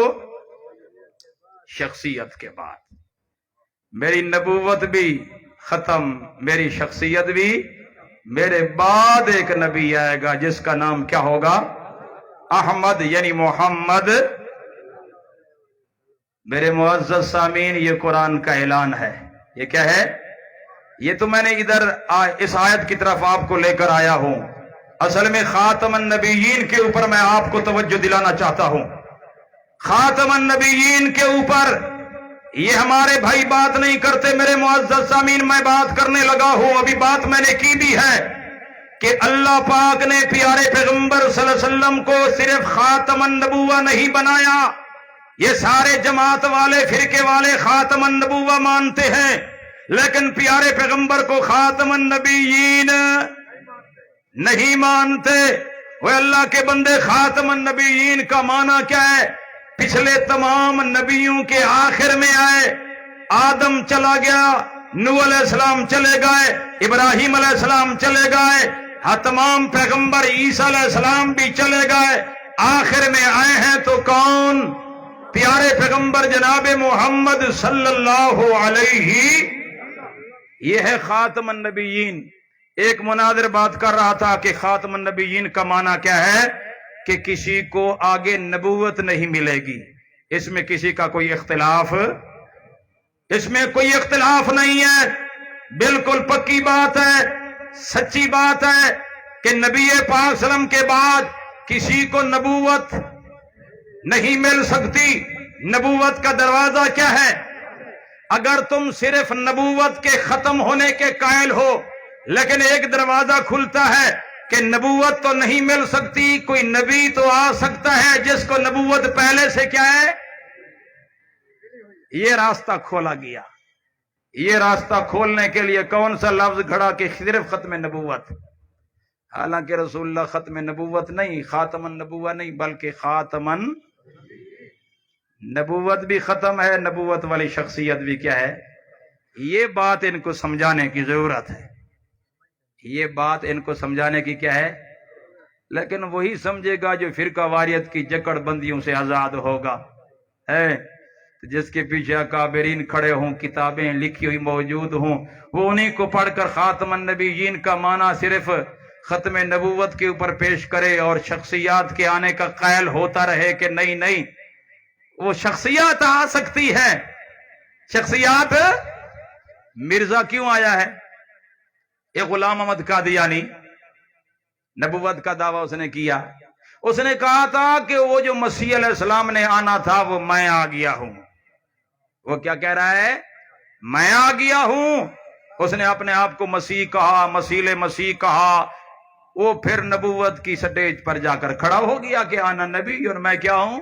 [SPEAKER 1] شخصیت کے بعد، میری نبوت بھی ختم، میری شخصیت بھی، میرے بعد ایک نبی آئے گا جس کا نام کیا ہوگا؟ احمد، یعنی محمد۔ میرے معزز سامعین، یہ قرآن کا اعلان ہے۔ یہ کیا ہے؟ یہ تو میں نے ادھر اس آیت کی طرف آپ کو لے کر آیا ہوں۔ اصل میں خاتم النبیین کے اوپر میں آپ کو توجہ دلانا چاہتا ہوں۔ خاتم النبیین کے اوپر یہ ہمارے بھائی بات نہیں کرتے۔ میرے معزز سامعین، میں بات کرنے لگا ہوں، ابھی بات میں نے کی بھی ہے کہ اللہ پاک نے پیارے پیغمبر صلی اللہ علیہ وسلم کو صرف خاتم النبوہ نہیں بنایا۔ یہ سارے جماعت والے، فرقے والے خاتم النبوہ مانتے ہیں، لیکن پیارے پیغمبر کو خاتم النبیین نہیں مانتے۔ وہ اللہ کے بندے، خاتم النبیین کا معنی کیا ہے؟ پچھلے تمام نبیوں کے آخر میں آئے۔ آدم چلا گیا، نوح علیہ السلام چلے گئے، ابراہیم علیہ السلام چلے گئے، ہاں تمام پیغمبر، عیسیٰ علیہ السلام بھی چلے گئے، آخر میں آئے ہیں تو کون؟ پیارے پیغمبر جناب محمد صلی اللہ علیہ، یہ ہے خاتم النبیین۔ ایک مناظر بات کر رہا تھا کہ خاتم النبیین کا معنی کیا ہے؟ کہ کسی کو آگے نبوت نہیں ملے گی۔ اس میں کسی کا کوئی اختلاف، اس میں کوئی اختلاف نہیں ہے، بالکل پکی بات ہے، سچی بات ہے کہ نبی پاک صلی اللہ علیہ وسلم کے بعد کسی کو نبوت نہیں مل سکتی۔ نبوت کا دروازہ کیا ہے؟ اگر تم صرف نبوت کے ختم ہونے کے قائل ہو، لیکن ایک دروازہ کھلتا ہے کہ نبوت تو نہیں مل سکتی، کوئی نبی تو آ سکتا ہے جس کو نبوت پہلے سے کیا ہے، یہ راستہ کھولا گیا۔ یہ راستہ کھولنے کے لیے کون سا لفظ گھڑا کہ صرف ختم نبوت؟ حالانکہ رسول اللہ ختم نبوت نہیں، خاتم النبوہ نہیں، بلکہ خاتمن نبوت بھی ختم ہے، نبوت والی شخصیت بھی کیا ہے۔ یہ بات ان کو سمجھانے کی ضرورت ہے، یہ بات ان کو سمجھانے کی کیا ہے؟ لیکن وہی سمجھے گا جو فرقہ واریت کی جکڑ بندیوں سے آزاد ہوگا، ہے جس کے پیچھے اکابرین کھڑے ہوں، کتابیں لکھی ہوئی موجود ہوں، وہ انہیں کو پڑھ کر خاتم النبیین کا معنی صرف ختم نبوت کے اوپر پیش کرے اور شخصیات کے آنے کا قائل ہوتا رہے کہ نہیں نہیں، وہ شخصیات آ سکتی ہے۔ شخصیات، مرزا کیوں آیا ہے؟ ایک غلام احمد قادیانی، نبوت کا دعویٰ اس نے کیا، اس نے کہا تھا کہ وہ جو مسیح علیہ السلام نے آنا تھا وہ میں آ گیا ہوں۔ وہ کیا کہہ رہا ہے؟ میں آ گیا ہوں۔ اس نے اپنے آپ کو مسیح کہا، مسیح کہا، وہ پھر نبوت کی سٹیج پر جا کر کھڑا ہو گیا کہ آنا نبی اور میں کیا ہوں؟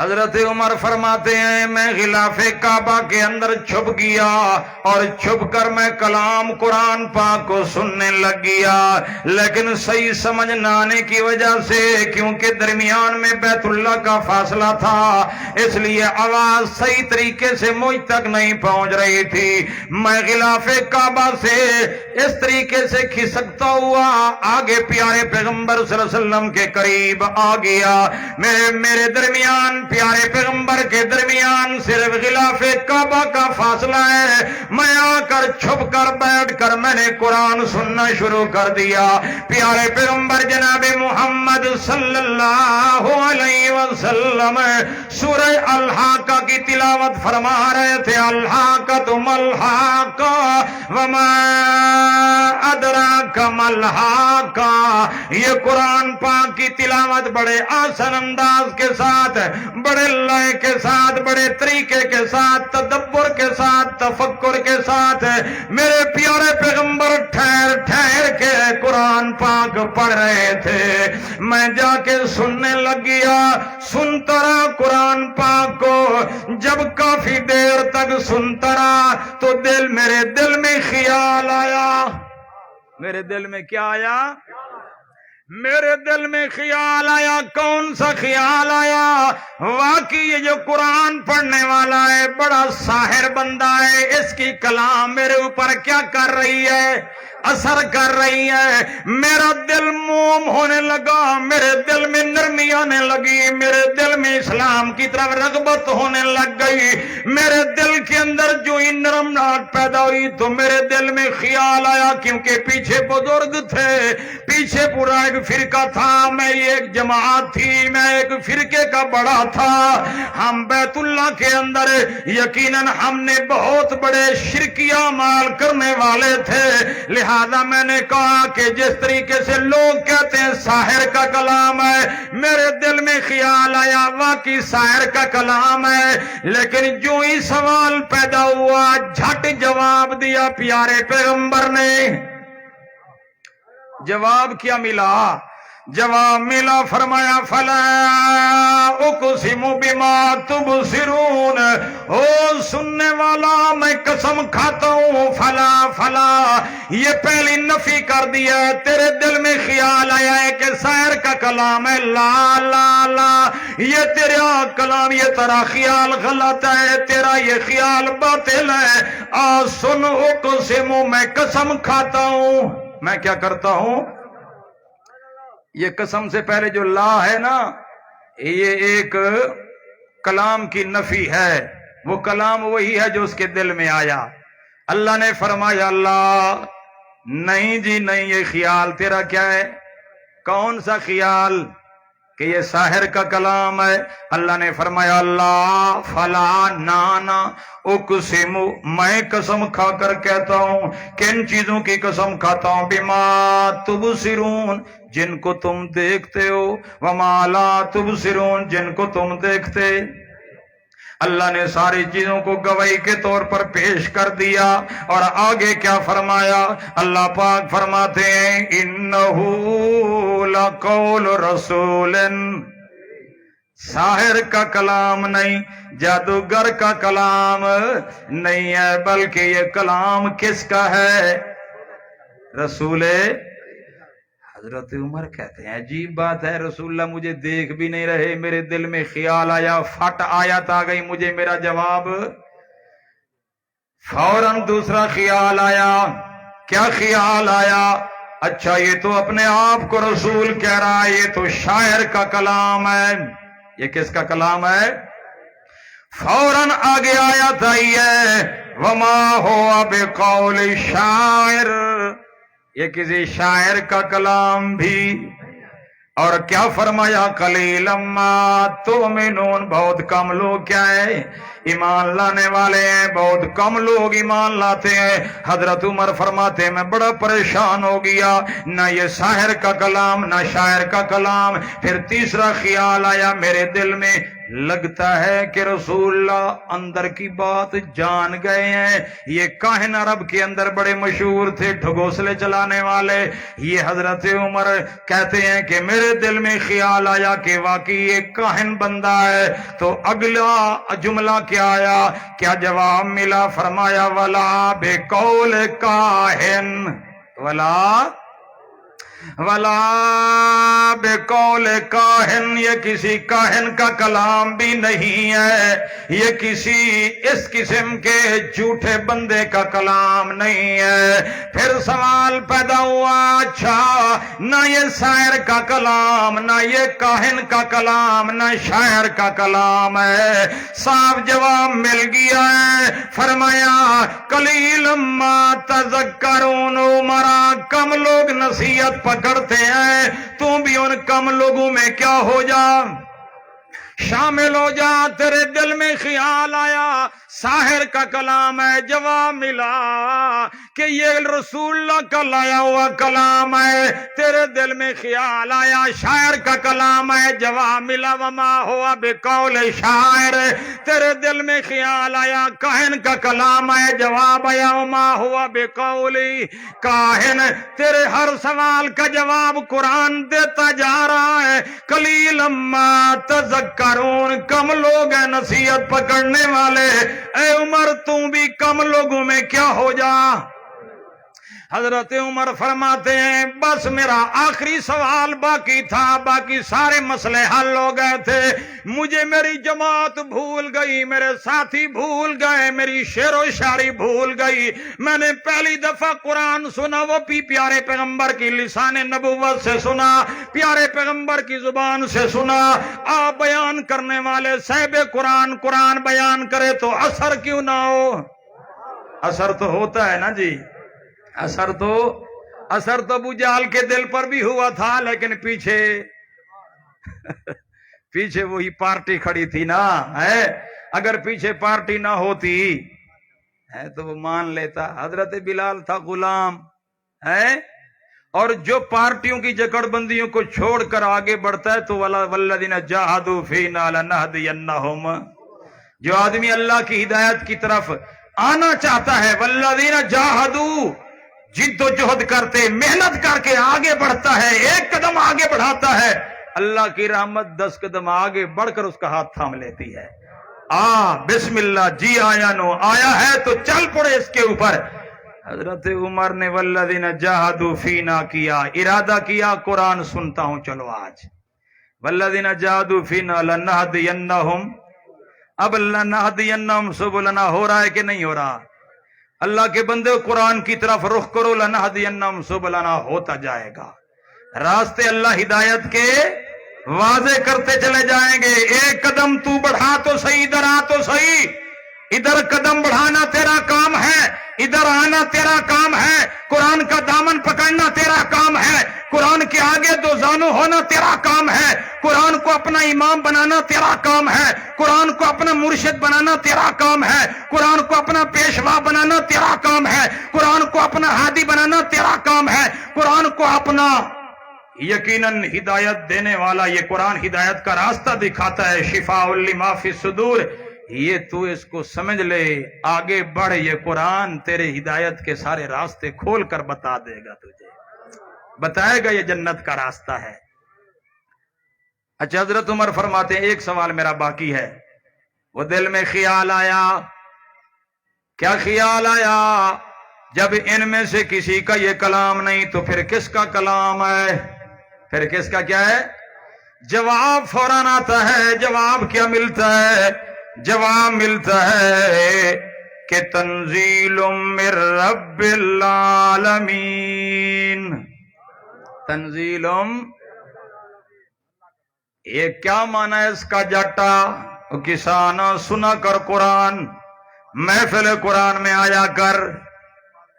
[SPEAKER 1] حضرت عمر فرماتے ہیں میں غلاف کعبہ کے اندر چھپ گیا اور چھپ کر میں کلام قرآن پاک کو سننے لگ گیا، لیکن صحیح سمجھ نہ آنے کی وجہ سے، کیونکہ درمیان میں بیت اللہ کا فاصلہ تھا، اس لیے آواز صحیح طریقے سے مجھ تک نہیں پہنچ رہی تھی۔ میں غلاف کعبہ سے اس طریقے سے کھسکتا ہوا آگے پیارے پیغمبر صلی اللہ علیہ وسلم کے قریب آ گیا۔ میرے درمیان، پیارے پیغمبر کے درمیان صرف غلاف کعبہ کا فاصلہ ہے، میں آ کر چھپ کر بیٹھ کر میں نے قرآن سننا شروع کر دیا۔ پیارے پیغمبر جناب محمد صلی اللہ علیہ وسلم سورہ الحاقہ کی تلاوت فرما رہے تھے، الحاقۃ ملحاقہ وما ادراک ملحاقہ۔ یہ قرآن پاک کی تلاوت بڑے آسان انداز کے ساتھ، بڑے لئے کے ساتھ، بڑے طریقے کے ساتھ، تدبر کے ساتھ، تفکر کے ساتھ میرے پیارے پیغمبر ٹھہر ٹھہر کے قرآن پاک پڑھ رہے تھے۔ میں جا کے سننے لگ گیا، سنتا رہا قرآن پاک کو۔ جب کافی دیر تک سنتا رہا تو میرے دل میں خیال آیا۔ میرے دل میں کیا آیا؟ میرے دل میں خیال آیا۔ کون سا خیال آیا؟ واقعی یہ جو قرآن پڑھنے والا ہے بڑا ساحر بندہ ہے، اس کی کلام میرے اوپر کیا کر رہی ہے؟ اثر کر رہی ہے۔ میرا دل موم ہونے لگا، میرے دل میں نرمی آنے لگی، میرے دل میں اسلام کی طرف رغبت ہونے لگ گئی۔ میرے دل کے اندر جو ہی نرمناہٹ پیدا ہوئی تو میرے دل میں خیال آیا، کیونکہ پیچھے بزرگ تھے، پیچھے پورا ایک فرقہ تھا، میں ایک جماعت تھی، میں ایک فرقے کا بڑا تھا۔ ہم بیت اللہ کے اندر یقیناً ہم نے بہت بڑے شرکی اعمال کرنے والے تھے، لہذا میں نے کہا کہ جس طریقے سے لوگ کہتے ہیں ساحر کا کلام ہے، میرے دل میں خیال آیا واقعی ساحر کا کلام ہے۔ لیکن جو ہی سوال پیدا ہوا جھٹ جواب دیا پیارے پیغمبر نے۔ جواب کیا ملا؟ جواب ملا، فرمایا فلا اقسم بما تبصرون۔ او سننے والا میں قسم کھاتا ہوں، فلا فلا یہ پہلی نفی کر دیا ہے۔ تیرے دل میں خیال آیا ہے کہ ساحر کا کلام ہے، لا لا لا یہ تیرا کلام، یہ تیرا خیال غلط ہے، تیرا یہ خیال باطل ہے۔ سن اقسم میں قسم کھاتا ہوں۔ میں کیا کرتا ہوں؟ یہ قسم سے پہلے جو لا ہے نا، یہ ایک کلام کی نفی ہے، وہ کلام وہی ہے جو اس کے دل میں آیا۔ اللہ نے فرمایا اللہ نہیں جی نہیں، یہ خیال تیرا کیا ہے؟ کون سا خیال؟ کہ یہ ساحر کا کلام ہے۔ اللہ نے فرمایا اللہ فلا نانا اقسم، میں قسم کھا کر کہتا ہوں، کن چیزوں کی قسم کھاتا ہوں؟ بما تبصرون، جن کو تم دیکھتے ہو، وما لا تبصرون، جن کو تم دیکھتے۔ اللہ نے ساری چیزوں کو گواہی کے طور پر پیش کر دیا، اور آگے کیا فرمایا؟ اللہ پاک فرماتے ہیں انہو لقول رسول، ساحر کا کلام نہیں، جادوگر کا کلام نہیں ہے، بلکہ یہ کلام کس کا ہے؟ رسول۔ حضرت عمر کہتے ہیں عجیب بات ہے، رسول اللہ مجھے دیکھ بھی نہیں رہے، میرے دل میں خیال آیا، فٹ آیت آ گئی مجھے، میرا جواب فوراً دوسرا خیال آیا۔ کیا خیال آیا؟ اچھا یہ تو اپنے آپ کو رسول کہہ رہا ہے، یہ تو شاعر کا کلام ہے۔ یہ کس کا کلام ہے؟ فوراً آگے آیا تھا یہ وما ہوا بقول شاعر، یہ کسی شاعر کا کلام بھی۔ اور کیا فرمایا؟ قلیلا ما تؤمنون، بہت کم لوگ کیا ہے؟ ایمان لانے والے ہیں، بہت کم لوگ ایمان لاتے ہیں۔ حضرت عمر فرماتے ہیں میں بڑا پریشان ہو گیا، نہ یہ ساحر کا کلام نہ شاعر کا کلام۔ پھر تیسرا خیال آیا میرے دل میں، لگتا ہے کہ رسول اللہ اندر کی بات جان گئے ہیں. یہ کاہن عرب کے اندر بڑے مشہور تھے، ڈھگوسلے چلانے والے. یہ حضرت عمر کہتے ہیں کہ میرے دل میں خیال آیا کہ واقعی یہ کاہن بندہ ہے. تو اگلا جملہ کیا آیا، کیا جواب ملا؟ فرمایا ولا بقول کاہن، ولا بقول کاہن، یہ کسی کاہن کا کلام بھی نہیں ہے، یہ کسی اس قسم کے جھوٹے بندے کا کلام نہیں ہے. پھر سوال پیدا ہوا، اچھا نہ یہ شاعر کا کلام، نہ یہ کاہن کا کلام، نہ شاعر کا کلام ہے. صاف جواب مل گیا ہے. فرمایا قلیل ما تذکرون، عمرا کم لوگ نصیحت پکڑتے ہیں، تو بھی ان کم لوگوں میں کیا ہو جا، شامل ہو جا. تیرے دل میں خیال آیا ساحر کا کلام ہے، جواب ملا کہ یہ رسول اللہ کا لایا ہوا کلام ہے. تیرے دل میں خیال آیا شاعر کا کلام ہے، جواب ملا وما ہوا بقول شاعر. تیرے دل میں خیال آیا کاہن کا کلام ہے، جواب آیا وما ہوا بقول کاہن. تیرے ہر سوال کا جواب قرآن دیتا جا رہا ہے. قلیل ما تذکرون، کم لوگ ہیں نصیحت پکڑنے والے. اے عمر تم بھی کم لوگوں میں کیا ہو جا. حضرت عمر فرماتے ہیں بس میرا آخری سوال باقی تھا، باقی سارے مسئلے حل ہو گئے تھے. مجھے میری جماعت بھول گئی، میرے ساتھی بھول گئے، میری شعر و شاعری بھول گئی. میں نے پہلی دفعہ قرآن سنا وہ بھی پیارے پیغمبر کی لسان نبوت سے سنا، پیارے پیغمبر کی زبان سے سنا. آپ بیان کرنے والے صاحب قرآن قرآن بیان کرے تو اثر کیوں نہ ہو؟ اثر تو ہوتا ہے نا جی. اثر تو ابو جہل کے دل پر بھی ہوا تھا، لیکن پیچھے وہی پارٹی کھڑی تھی نا. ہے اگر پیچھے پارٹی نہ ہوتی ہے تو وہ مان لیتا. حضرت بلال تھا غلام ہے، اور جو پارٹیوں کی جکڑ بندیوں کو چھوڑ کر آگے بڑھتا ہے تو والذین جاہدوا فینا لنہدینہم، جو آدمی اللہ کی ہدایت کی طرف آنا چاہتا ہے، والذین جاہدوا، جد و جہد کرتے محنت کر کے آگے بڑھتا ہے، ایک قدم آگے بڑھاتا ہے، اللہ کی رحمت 10 قدم آگے بڑھ کر اس کا ہاتھ تھام لیتی ہے. بسم اللہ جی آیا نو آیا ہے تو چل پڑے اس کے اوپر. حضرت عمر نے والذین جاہدوا فینا کیا، ارادہ کیا قرآن سنتا ہوں. چلو آج والذین جاہدوا فینا لنہدینہم، اب لنہدینہم سبلنا ہو رہا ہے کہ نہیں ہو رہا؟ اللہ کے بندے قرآن کی طرف رخ کرو، لنہدینہم سبلنا ہوتا جائے گا. راستے اللہ ہدایت کے واضح کرتے چلے جائیں گے. ایک قدم تو بڑھا تو صحیح، ادھر آ تو صحیح. ادھر قدم بڑھانا تیرا کام ہے، ادھر آنا تیرا کام ہے. قرآن کا دامن پکڑنا تیرا کام ہے، قرآن کے آگے دو زانو ہونا تیرا کام ہے، قرآن کو اپنا امام بنانا تیرا کام ہے، قرآن کو اپنا مرشد بنانا تیرا کام ہے، قرآن کو اپنا پیشوا بنانا تیرا کام ہے، قرآن کو اپنا ہادی بنانا تیرا کام ہے، قرآن کو اپنا یقیناً ہدایت دینے والا. یہ قرآن ہدایت کا راستہ دکھاتا ہے، شفاء لما فی الصدور. یہ تو اس کو سمجھ لے، آگے بڑھ، یہ قرآن تیرے ہدایت کے سارے راستے کھول کر بتا دے گا، تجھے بتائے گا یہ جنت کا راستہ ہے. اچھا حضرت عمر فرماتے ہیں ایک سوال میرا باقی ہے. وہ دل میں خیال آیا، کیا خیال آیا؟ جب ان میں سے کسی کا یہ کلام نہیں تو پھر کس کا کلام ہے؟ پھر کس کا کیا ہے؟ جواب فوراً آتا ہے. جواب کیا ملتا ہے؟ جواب ملتا ہے کہ تنزیل من رب العالمین. تنزیل، یہ کیا معنی ہے اس کا جٹا؟ کسانا سنا کر قرآن، محفل قرآن میں آیا کر.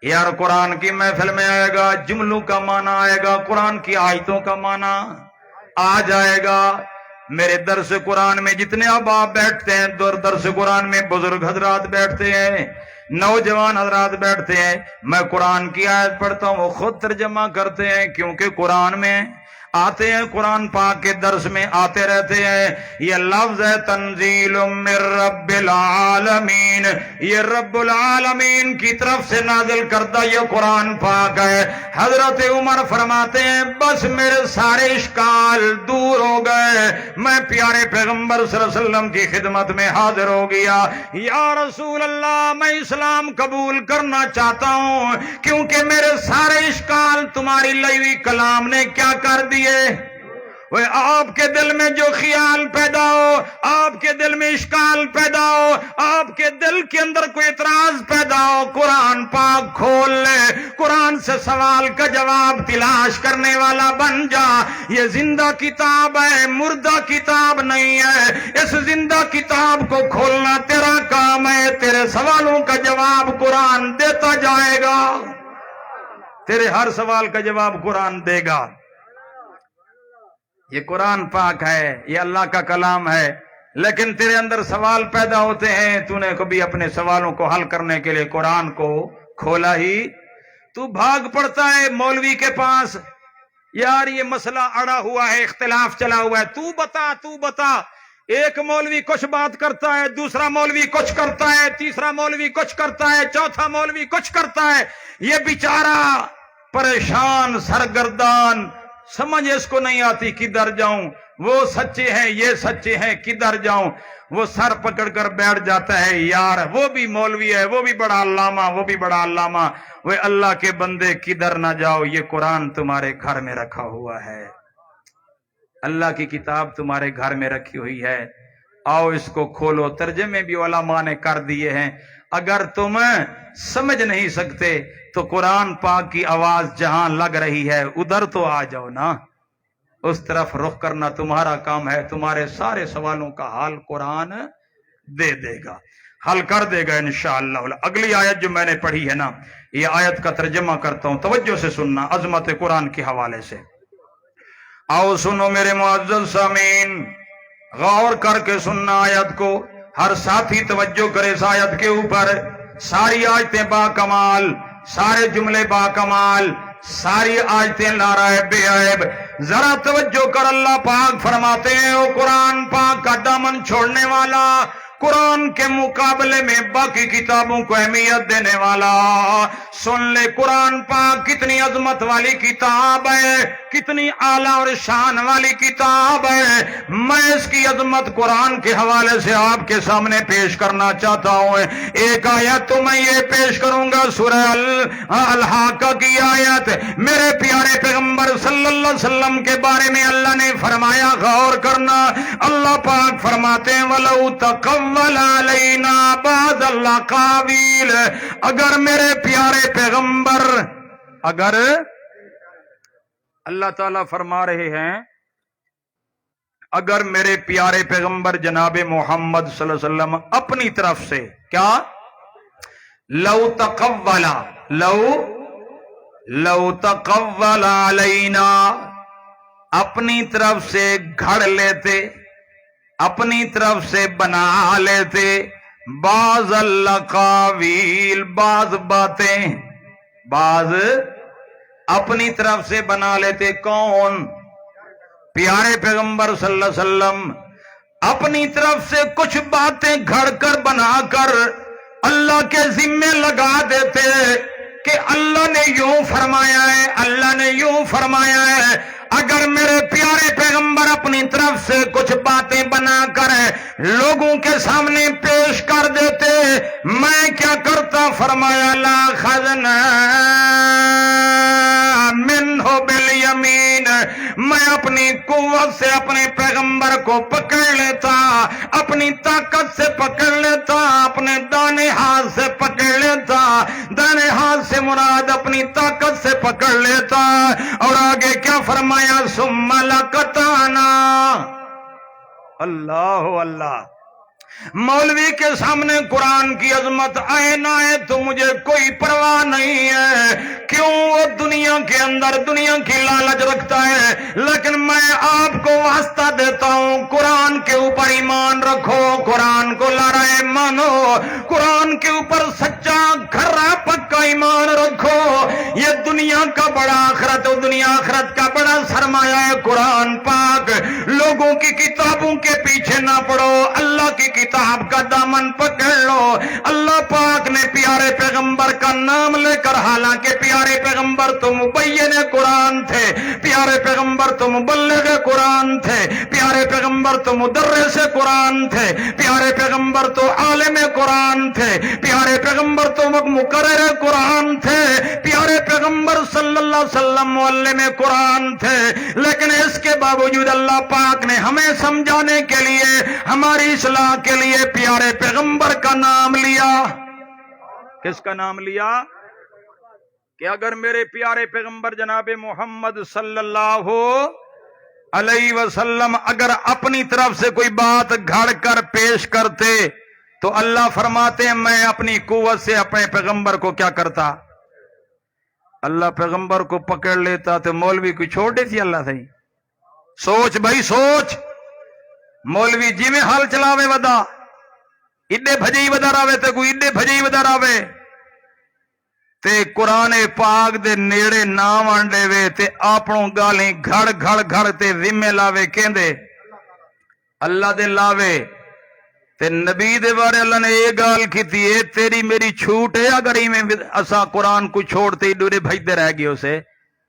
[SPEAKER 1] یار قرآن کی محفل میں آئے گا، جملوں کا معنی آئے گا، قرآن کی آیتوں کا معنی آ جائے گا. میرے درس قرآن میں جتنے احباب بیٹھتے ہیں، درس قرآن میں بزرگ حضرات بیٹھتے ہیں، نوجوان حضرات بیٹھتے ہیں، میں قرآن کی آیت پڑھتا ہوں وہ خود ترجمہ کرتے ہیں، کیونکہ قرآن میں آتے ہیں قرآن پاک کے درس میں آتے رہتے ہیں. یہ لفظ ہے تنزیل من رب العالمین، یہ رب العالمین کی طرف سے نازل کردہ یہ قرآن پاک ہے. حضرت عمر فرماتے ہیں بس میرے سارے اشکال دور ہو گئے، میں پیارے پیغمبر صلی اللہ علیہ وسلم کی خدمت میں حاضر ہو گیا. یا رسول اللہ میں اسلام قبول کرنا چاہتا ہوں کیونکہ میرے سارے اشکال تمہاری لئی کلام نے کیا کر دیے. وہ آپ کے دل میں جو خیال پیدا ہو، آپ کے دل میں اشکال پیدا ہو، آپ کے دل کے اندر کوئی اعتراض پیدا ہو، قرآن پاک کھول لے، قرآن سے سوال کا جواب تلاش کرنے والا بن جا. یہ زندہ کتاب ہے، مردہ کتاب نہیں ہے. اس زندہ کتاب کو کھولنا تیرا کام ہے. تیرے سوالوں کا جواب قرآن دیتا جائے گا، تیرے ہر سوال کا جواب قرآن دے گا. یہ قرآن پاک ہے، یہ اللہ کا کلام ہے، لیکن تیرے اندر سوال پیدا ہوتے ہیں. تو نے کبھی اپنے سوالوں کو حل کرنے کے لیے قرآن کو کھولا ہی؟ تو بھاگ پڑتا ہے مولوی کے پاس، یار یہ مسئلہ اڑا ہوا ہے، اختلاف چلا ہوا ہے، تو بتا. ایک مولوی کچھ بات کرتا ہے، دوسرا مولوی کچھ کرتا ہے، تیسرا مولوی کچھ کرتا ہے، چوتھا مولوی کچھ کرتا ہے. یہ بیچارہ پریشان سرگردان، سمجھ اس کو نہیں آتی کدھر جاؤں. وہ سچے ہیں، یہ سچے ہیں، کدھر جاؤں. وہ سر پکڑ کر بیٹھ جاتا ہے. یار وہ بھی مولوی ہے، وہ بھی بڑا علامہ، وہ بھی بڑا علامہ. وہ اللہ کے بندے کدھر نہ جاؤ، یہ قرآن تمہارے گھر میں رکھا ہوا ہے، اللہ کی کتاب تمہارے گھر میں رکھی ہوئی ہے. آؤ اس کو کھولو. ترجمے بھی علماء نے کر دیے ہیں. اگر تم سمجھ نہیں سکتے تو قرآن پاک کی آواز جہاں لگ رہی ہے ادھر تو آ جاؤ نا، اس طرف رخ کرنا تمہارا کام ہے. تمہارے سارے سوالوں کا حل قرآن دے دے گا، حل کر دے گا انشاءاللہ. اگلی آیت جو میں نے پڑھی ہے نا، یہ آیت کا ترجمہ کرتا ہوں، توجہ سے سننا عظمت قرآن کے حوالے سے. آؤ سنو میرے معزز سامعین، غور کر کے سننا آیت کو. ہر ساتھی توجہ کرے اس آیت کے اوپر. ساری آیتیں با کمال، سارے جملے با کمال، ساری آیتیں لارائب بے عیب. ذرا توجہ کر، اللہ پاک فرماتے ہیں او قرآن پاک کا دامن چھوڑنے والا، قرآن کے مقابلے میں باقی کتابوں کو اہمیت دینے والا. سن لے قرآن پاک کتنی عظمت والی کتاب ہے، کتنی اعلیٰ اور شان والی کتاب ہے. میں اس کی عظمت قرآن کے حوالے سے آپ کے سامنے پیش کرنا چاہتا ہوں. ایک آیت تو میں یہ پیش کروں گا، سورہ الحاقہ کی آیت. میرے پیارے پیغمبر صلی اللہ علیہ وسلم کے بارے میں اللہ نے فرمایا، غور کرنا. اللہ پاک فرماتے ہیں وَلَوْ تَقَوَّلَ عَلَيْنَا بَعْضَ الْأَقَاوِيلِ. اگر میرے پیارے پیغمبر، اگر اللہ تعالیٰ فرما رہے ہیں اگر میرے پیارے پیغمبر جناب محمد صلی اللہ علیہ وسلم اپنی طرف سے کیا لو تقول علینا، اپنی طرف سے گھڑ لیتے، اپنی طرف سے بنا لیتے، بعض الاقاویل، بعض باتیں، بعض اپنی طرف سے بنا لیتے. کون؟ پیارے پیغمبر صلی اللہ علیہ وسلم اپنی طرف سے کچھ باتیں گھڑ کر بنا کر اللہ کے ذمے لگا دیتے کہ اللہ نے یوں فرمایا ہے، اللہ نے یوں فرمایا ہے. اگر میرے پیارے پیغمبر اپنی طرف سے کچھ باتیں بنا کر لوگوں کے سامنے پیش کر دیتے، میں کیا کرتا؟ فرمایا لا خزنا منہ بالیمین، میں اپنی قوت سے اپنے پیغمبر کو پکڑ لیتا، اپنی طاقت سے پکڑ لیتا، اپنے دانے ہاتھ سے پکڑ لیتا. دانے ہاتھ سے مراد اپنی طاقت سے پکڑ لیتا. اور آگے کیا فرمایا؟ ثم لقطعنا. اللہ اللہ. مولوی کے سامنے قرآن کی عظمت آئے نہ آئے تو مجھے کوئی پرواہ نہیں ہے. کیوں؟ وہ دنیا کے اندر دنیا کی لالچ رکھتا ہے، لیکن میں آپ کو واسطہ دیتا ہوں قرآن کے اوپر ایمان رکھو، قرآن کو لڑائے مانو، قرآن کے اوپر سچا کھرا پکا ایمان رکھو. یہ دنیا کا بڑا آخرت و دنیا آخرت کا بڑا سرمایہ ہے قرآن پاک. لوگوں کی کتابوں کے پیچھے نہ پڑو, اللہ کی کتاب کا دامن پکڑ لو. اللہ پاک نے پیارے پیغمبر کا نام لے کر, حالانکہ پیارے پیغمبر تو مبین قرآن تھے, پیارے پیغمبر تو مبلغ قرآن تھے, پیارے پیغمبر تو مدرس قرآن تھے, پیارے پیغمبر تو عالم قرآن تھے, پیارے پیغمبر تو مقرر قرآن تھے, پیارے پیغمبر صلی اللہ علیہ وسلم معلم قرآن تھے. لیکن اس کے باوجود اللہ پاک نے ہمیں سمجھانے کے لیے, ہماری اصلاح کے لیے پیارے پیغمبر کا نام لیا. کس کا نام لیا؟ کہ اگر میرے پیارے پیغمبر جناب محمد صلی اللہ علیہ وسلم اگر اپنی طرف سے کوئی بات گھڑ کر پیش کرتے تو اللہ فرماتے ہیں میں اپنی قوت سے اپنے پیغمبر کو کیا کرتا؟ اللہ پیغمبر کو پکڑ لیتا. تو مولوی کو چھوڑ دیتی اللہ سے. سوچ بھائی سوچ, مولوی جی میں حال چلاوے ودا ایڈے بھجئی ودا راوے تے کوئی ایڈے بھجئی ودا راوے تے قرآن پاک دے نیڑے نہ وانڈے وے تے اپنوں گالیں گھڑ گھڑ گھڑ تے ذمہ لاوے کہندے اللہ دے لاوے. تے نبی دے بارے اللہ نے یہ گال کی تھی, اے تیری میری چھوٹ ہے اگر میں اسا قرآن کو چھوڑتے ہی ڈورے بھجتے رہ گئے اسے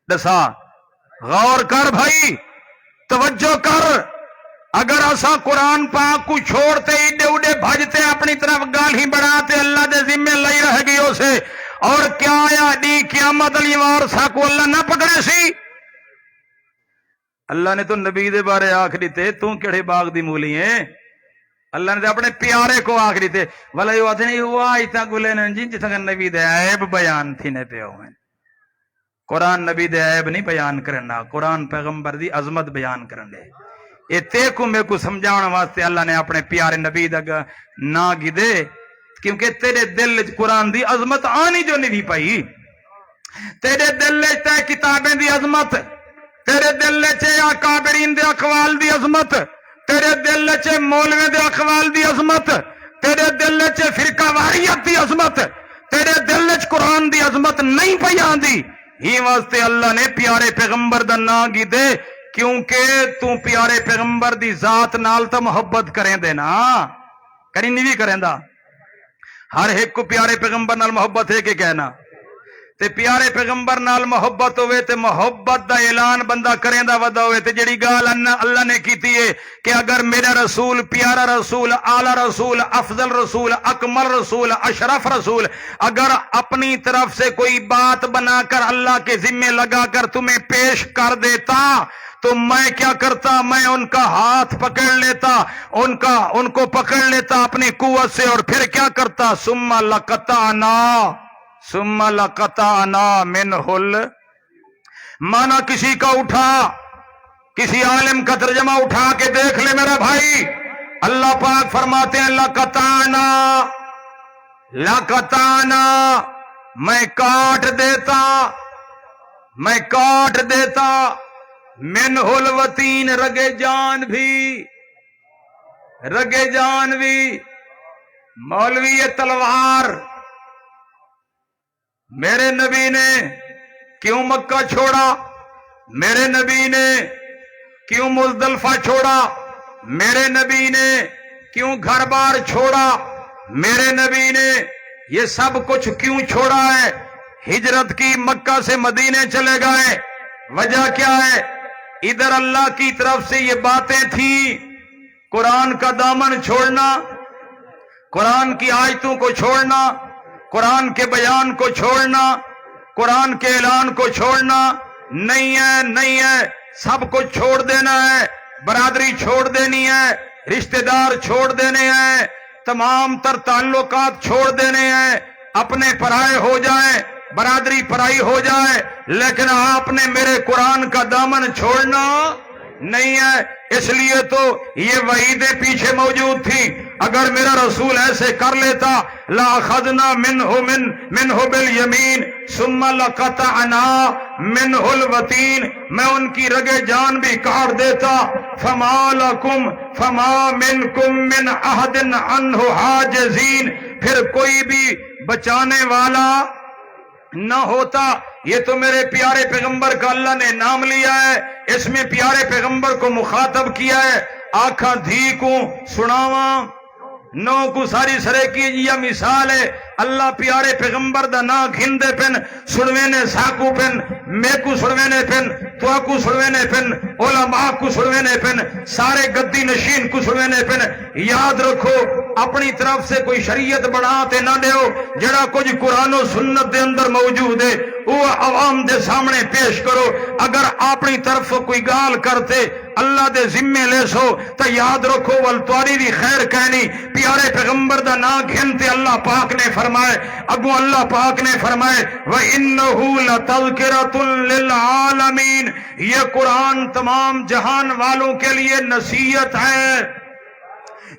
[SPEAKER 1] دسا. غور کر بھائی, توجہ کر, اگر اسا قرآن پاک کو چھوڑتے ہی ڈوڑے بھجتے اپنی طرف گال ہی بڑھاتے اللہ دے ذمہ لئی رہ گئے اسے, اور کیا آیا دی قیامت علی وار سا کو اللہ نہ پکڑے سی. اللہ نے تو نبی دے بارے آخ دیتے تو کیڑے باغ دی مولی ہیں. اللہ نے اپنے پیارے کو آخ دیتے والا یہ آتے نہیں ہوا ایتا گلے نے جن جتا کہ نبی دے عیب بیان تھی نے پہ ہوئے. قرآن نبی دے عیب نہیں بیان کرنا, قرآن پیغمبر دی عظمت بیان کرنے. اے تے کو میں کو سمجھاؤنا واسطے اللہ نے اپنے پیارے نبی دا نا گی دے, کیونکہ تیرے دل قرآن دی عظمت آنی جو نہیں پائی. تیرے دل تے کتابیں دی عظمت, تیرے دل چے اکابرین دے اقوال دی عظمت, تیرے دل چے مولوی دے اقوال دی عظمت, تیرے دل چے فرقہ واریت دی عظمت, تیرے دل چ قرآن دی عظمت نہیں پئی آندی. ہی واسطے اللہ نے پیارے پیغمبر دا نا گی دے, کیونکہ تو پیارے پیغمبر دی ذات نال تا محبت کریں دے نا, کریں نہیں بھی کریں دا. ہر ایک کو پیارے پیغمبر نال محبت ہے کہ کہنا, تے پیارے پیغمبر نال محبت ہوئے تے محبت دا اعلان بندہ کریں دا ودا ہوئے. تے جڑی گال اللہ نے کیتی ہے کہ اگر میرا رسول, پیارا رسول, اعلی رسول, افضل رسول, اکمل رسول, اشرف رسول اگر اپنی طرف سے کوئی بات بنا کر اللہ کے ذمے لگا کر تمہیں پیش کر دیتا تو میں کیا کرتا؟ میں ان کا ہاتھ پکڑ لیتا, ان کو پکڑ لیتا اپنی قوت سے, اور پھر کیا کرتا؟ ثم لقطعنا منہ مانا کسی کا اٹھا, کسی عالم کا ترجمہ اٹھا کے دیکھ لے میرا بھائی. اللہ پاک فرماتے ہیں لقطعنا, میں کاٹ دیتا منہ الوتین, رگے جان بھی. مولوی یہ تلوار میرے نبی نے کیوں مکہ چھوڑا, میرے نبی نے کیوں مزدلفہ چھوڑا, میرے نبی نے کیوں گھر بار چھوڑا, میرے نبی نے یہ سب کچھ کیوں چھوڑا ہے؟ ہجرت کی, مکہ سے مدینے چلے گئے. وجہ کیا ہے؟ ادھر اللہ کی طرف سے یہ باتیں تھیں, قرآن کا دامن چھوڑنا, قرآن کی آیتوں کو چھوڑنا, قرآن کے بیان کو چھوڑنا, قرآن کے اعلان کو چھوڑنا نہیں ہے. سب کچھ چھوڑ دینا ہے, برادری چھوڑ دینی ہے, رشتہ دار چھوڑ دینے ہیں, تمام تر تعلقات چھوڑ دینے ہیں, اپنے پرائے ہو جائیں, برادری پرائی ہو جائے, لیکن آپ نے میرے قرآن کا دامن چھوڑنا نہیں ہے. اس لیے تو یہ وعیدیں پیچھے موجود تھی. اگر میرا رسول ایسے کر لیتا لَأَخَذْنَا مِنْهُ بِالْيَمِينِ ثُمَّ لَقَطَعْنَا مِنْهُ الْوَتِينَ, میں ان کی رگے جان بھی کاٹ دیتا. فَمَا مِنْكُمْ مِنْ أَحَدٍ عَنْهُ حَاجِزِينَ, پھر کوئی بھی بچانے والا نہ ہوتا, یہ تو میرے پیارے پیغمبر کا اللہ نے نام لیا ہے، اس میں پیارے پیغمبر کو مخاطب کیا ہے۔ آکھاں دھی کو سناواں نو کو ساری سرے کی یہ مثال ہے۔ اللہ پیارے پیغمبر دا نا گھندے پن سنوینے ساکو پن میں کو سنوینے پن تو کو سنوینے پن علماء کو سنوینے پن سارے گدی نشین کو سنوینے پن۔ یاد رکھو اپنی طرف سے کوئی شریعت بڑھاتے نہ دیو، جڑا کچھ قرآن و سنت دے اندر موجود ہے وہ عوام دے سامنے پیش کرو۔ اگر اپنی طرف کوئی گال کرتے اللہ دے ذمے لے سو تو یاد رکھو والتواری دی خیر کہنی پیارے پیغمبر دا نا گھنتے اللہ پاک نے فرمائے، اگو اللہ پاک نے فرمائے وَإِنَّهُ لَتَذْكِرَةٌ لِلْعَالَمِينَ، یہ قرآن تمام جہان والوں کے لیے نصیحت ہے،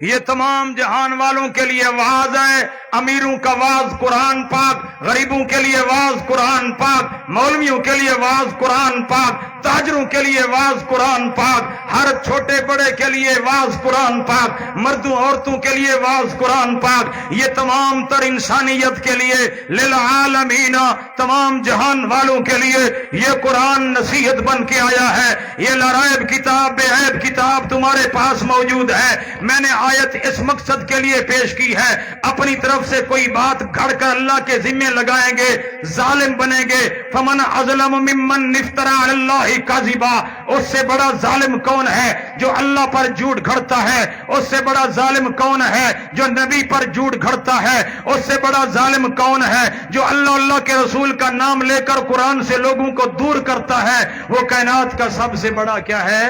[SPEAKER 1] یہ تمام جہان والوں کے لیے واعظ ہے۔ امیروں کا واعظ قرآن پاک، غریبوں کے لیے واعظ قرآن پاک، مولویوں کے لیے واعظ قرآن پاک، تاجروں کے لیے واعظ قرآن پاک، ہر چھوٹے بڑے کے لیے واعظ قرآن پاک، مردوں عورتوں کے لیے واعظ قرآن پاک، یہ تمام تر انسانیت کے لیے للعالمین، تمام جہان والوں کے لیے یہ قرآن نصیحت بن کے آیا ہے۔ یہ لرائب کتاب بے عیب کتاب تمہارے پاس موجود ہے۔ میں نے آیت اس مقصد کے لیے پیش کی ہے، اپنی طرف سے کوئی بات گھڑ کر اللہ کے ذمے لگائیں گے ظالم بنیں گے۔ فمن اظلم ممن افترى علی اللہ کذبا، اس سے بڑا ظالم کون ہے جو اللہ پر جھوٹ گھڑتا ہے؟ اس سے بڑا ظالم کون ہے جو نبی پر جھوٹ گھڑتا ہے؟ اس سے بڑا ظالم کون ہے جو اللہ کے رسول کا نام لے کر قرآن سے لوگوں کو دور کرتا ہے؟ وہ کائنات کا سب سے بڑا کیا ہے؟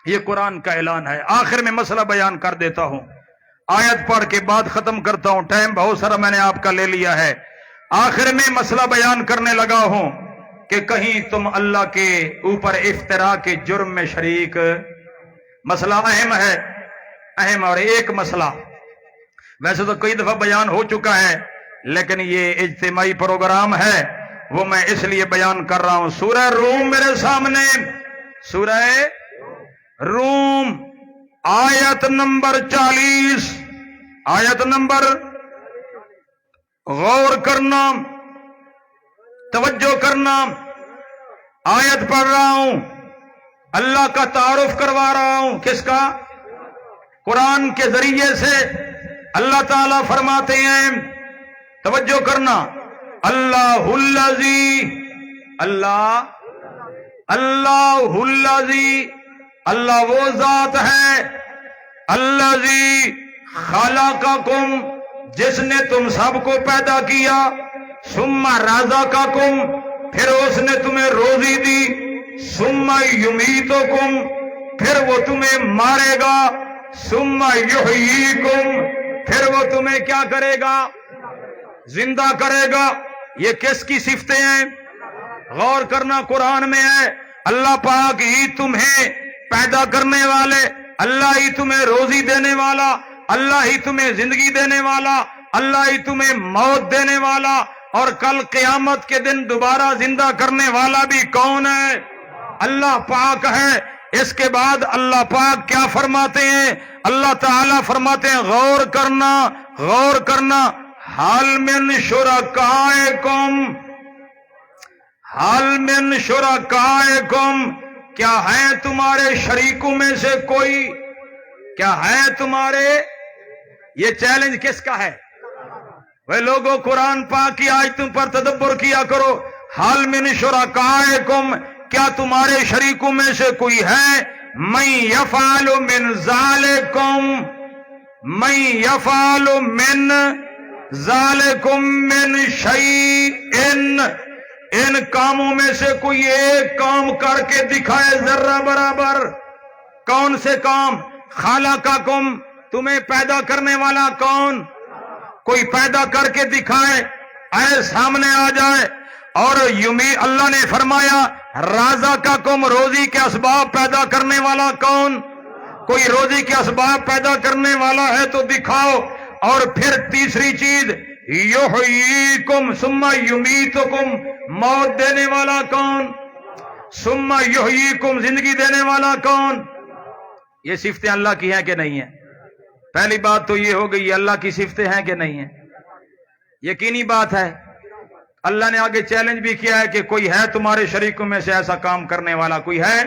[SPEAKER 1] یہ قرآن کا اعلان ہے۔ آخر میں مسئلہ بیان کر دیتا ہوں، آیت پڑھ کے بعد ختم کرتا ہوں، ٹائم بہت سارا میں نے آپ کا لے لیا ہے۔ آخر میں مسئلہ بیان کرنے لگا ہوں کہ کہیں تم اللہ کے اوپر افتراء کے جرم میں شریک، مسئلہ اہم ہے، اہم، اور ایک مسئلہ ویسے تو کئی دفعہ بیان ہو چکا ہے لیکن یہ اجتماعی پروگرام ہے وہ میں اس لیے بیان کر رہا ہوں۔ سورہ روم میرے سامنے، سورہ روم آیت نمبر 40، آیت نمبر، غور کرنا، توجہ کرنا، آیت پڑھ رہا ہوں، اللہ کا تعارف کروا رہا ہوں، کس کا؟ قرآن کے ذریعے سے اللہ تعالیٰ فرماتے ہیں، توجہ کرنا، اللہ الذی، اللہ الذی، اللہ وہ ذات ہے، الذی خلقکم، جس نے تم سب کو پیدا کیا، ثم رزقکم، پھر اس نے تمہیں روزی دی، ثم یمیتکم، پھر وہ تمہیں مارے گا، ثم یحییکم، پھر وہ تمہیں کیا کرے گا؟ زندہ کرے گا۔ یہ کس کی صفتیں ہیں؟ غور کرنا، قرآن میں ہے، اللہ پاک ہی تمہیں پیدا کرنے والے، اللہ ہی تمہیں روزی دینے والا، اللہ ہی تمہیں زندگی دینے والا، اللہ ہی تمہیں موت دینے والا، اور کل قیامت کے دن دوبارہ زندہ کرنے والا بھی کون ہے؟ اللہ پاک ہے۔ اس کے بعد اللہ پاک کیا فرماتے ہیں؟ اللہ تعالیٰ فرماتے ہیں، غور کرنا، غور کرنا، حل من شرکائکم، حل من شرکائکم، کیا ہے تمہارے شریکوں میں سے کوئی؟ کیا ہے تمہارے؟ یہ چیلنج کس کا ہے؟ وہ لوگوں قرآن پاک کی آیتوں پر تدبر کیا کرو۔ حل من شرکائکم، کیا تمہارے شریکوں میں سے کوئی ہے؟ من یفعل من ذالکم، من یفعل من ذالکم من شیئن، ان کاموں میں سے کوئی ایک کام کر کے دکھائے ذرہ برابر۔ کون سے کام؟ خالقکم، تمہیں پیدا کرنے والا کون؟ کوئی پیدا کر کے دکھائے، اے سامنے آ جائے۔ اور یومی اللہ نے فرمایا رازقکم، روزی کے اسباب پیدا کرنے والا کون؟ کوئی روزی کے اسباب پیدا کرنے والا ہے تو دکھاؤ۔ اور پھر تیسری چیز یحییکم ثم یمیتکم، موت دینے والا کون؟ ثم یحییکم، زندگی دینے والا کون؟ یہ صفتیں اللہ کی ہیں کہ نہیں ہیں؟ پہلی بات تو یہ ہو گئی، اللہ کی صفتیں ہیں کہ نہیں ہیں؟ یقینی بات ہے، اللہ نے آگے چیلنج بھی کیا ہے کہ کوئی ہے تمہارے شریکوں میں سے ایسا کام کرنے والا؟ کوئی ہے؟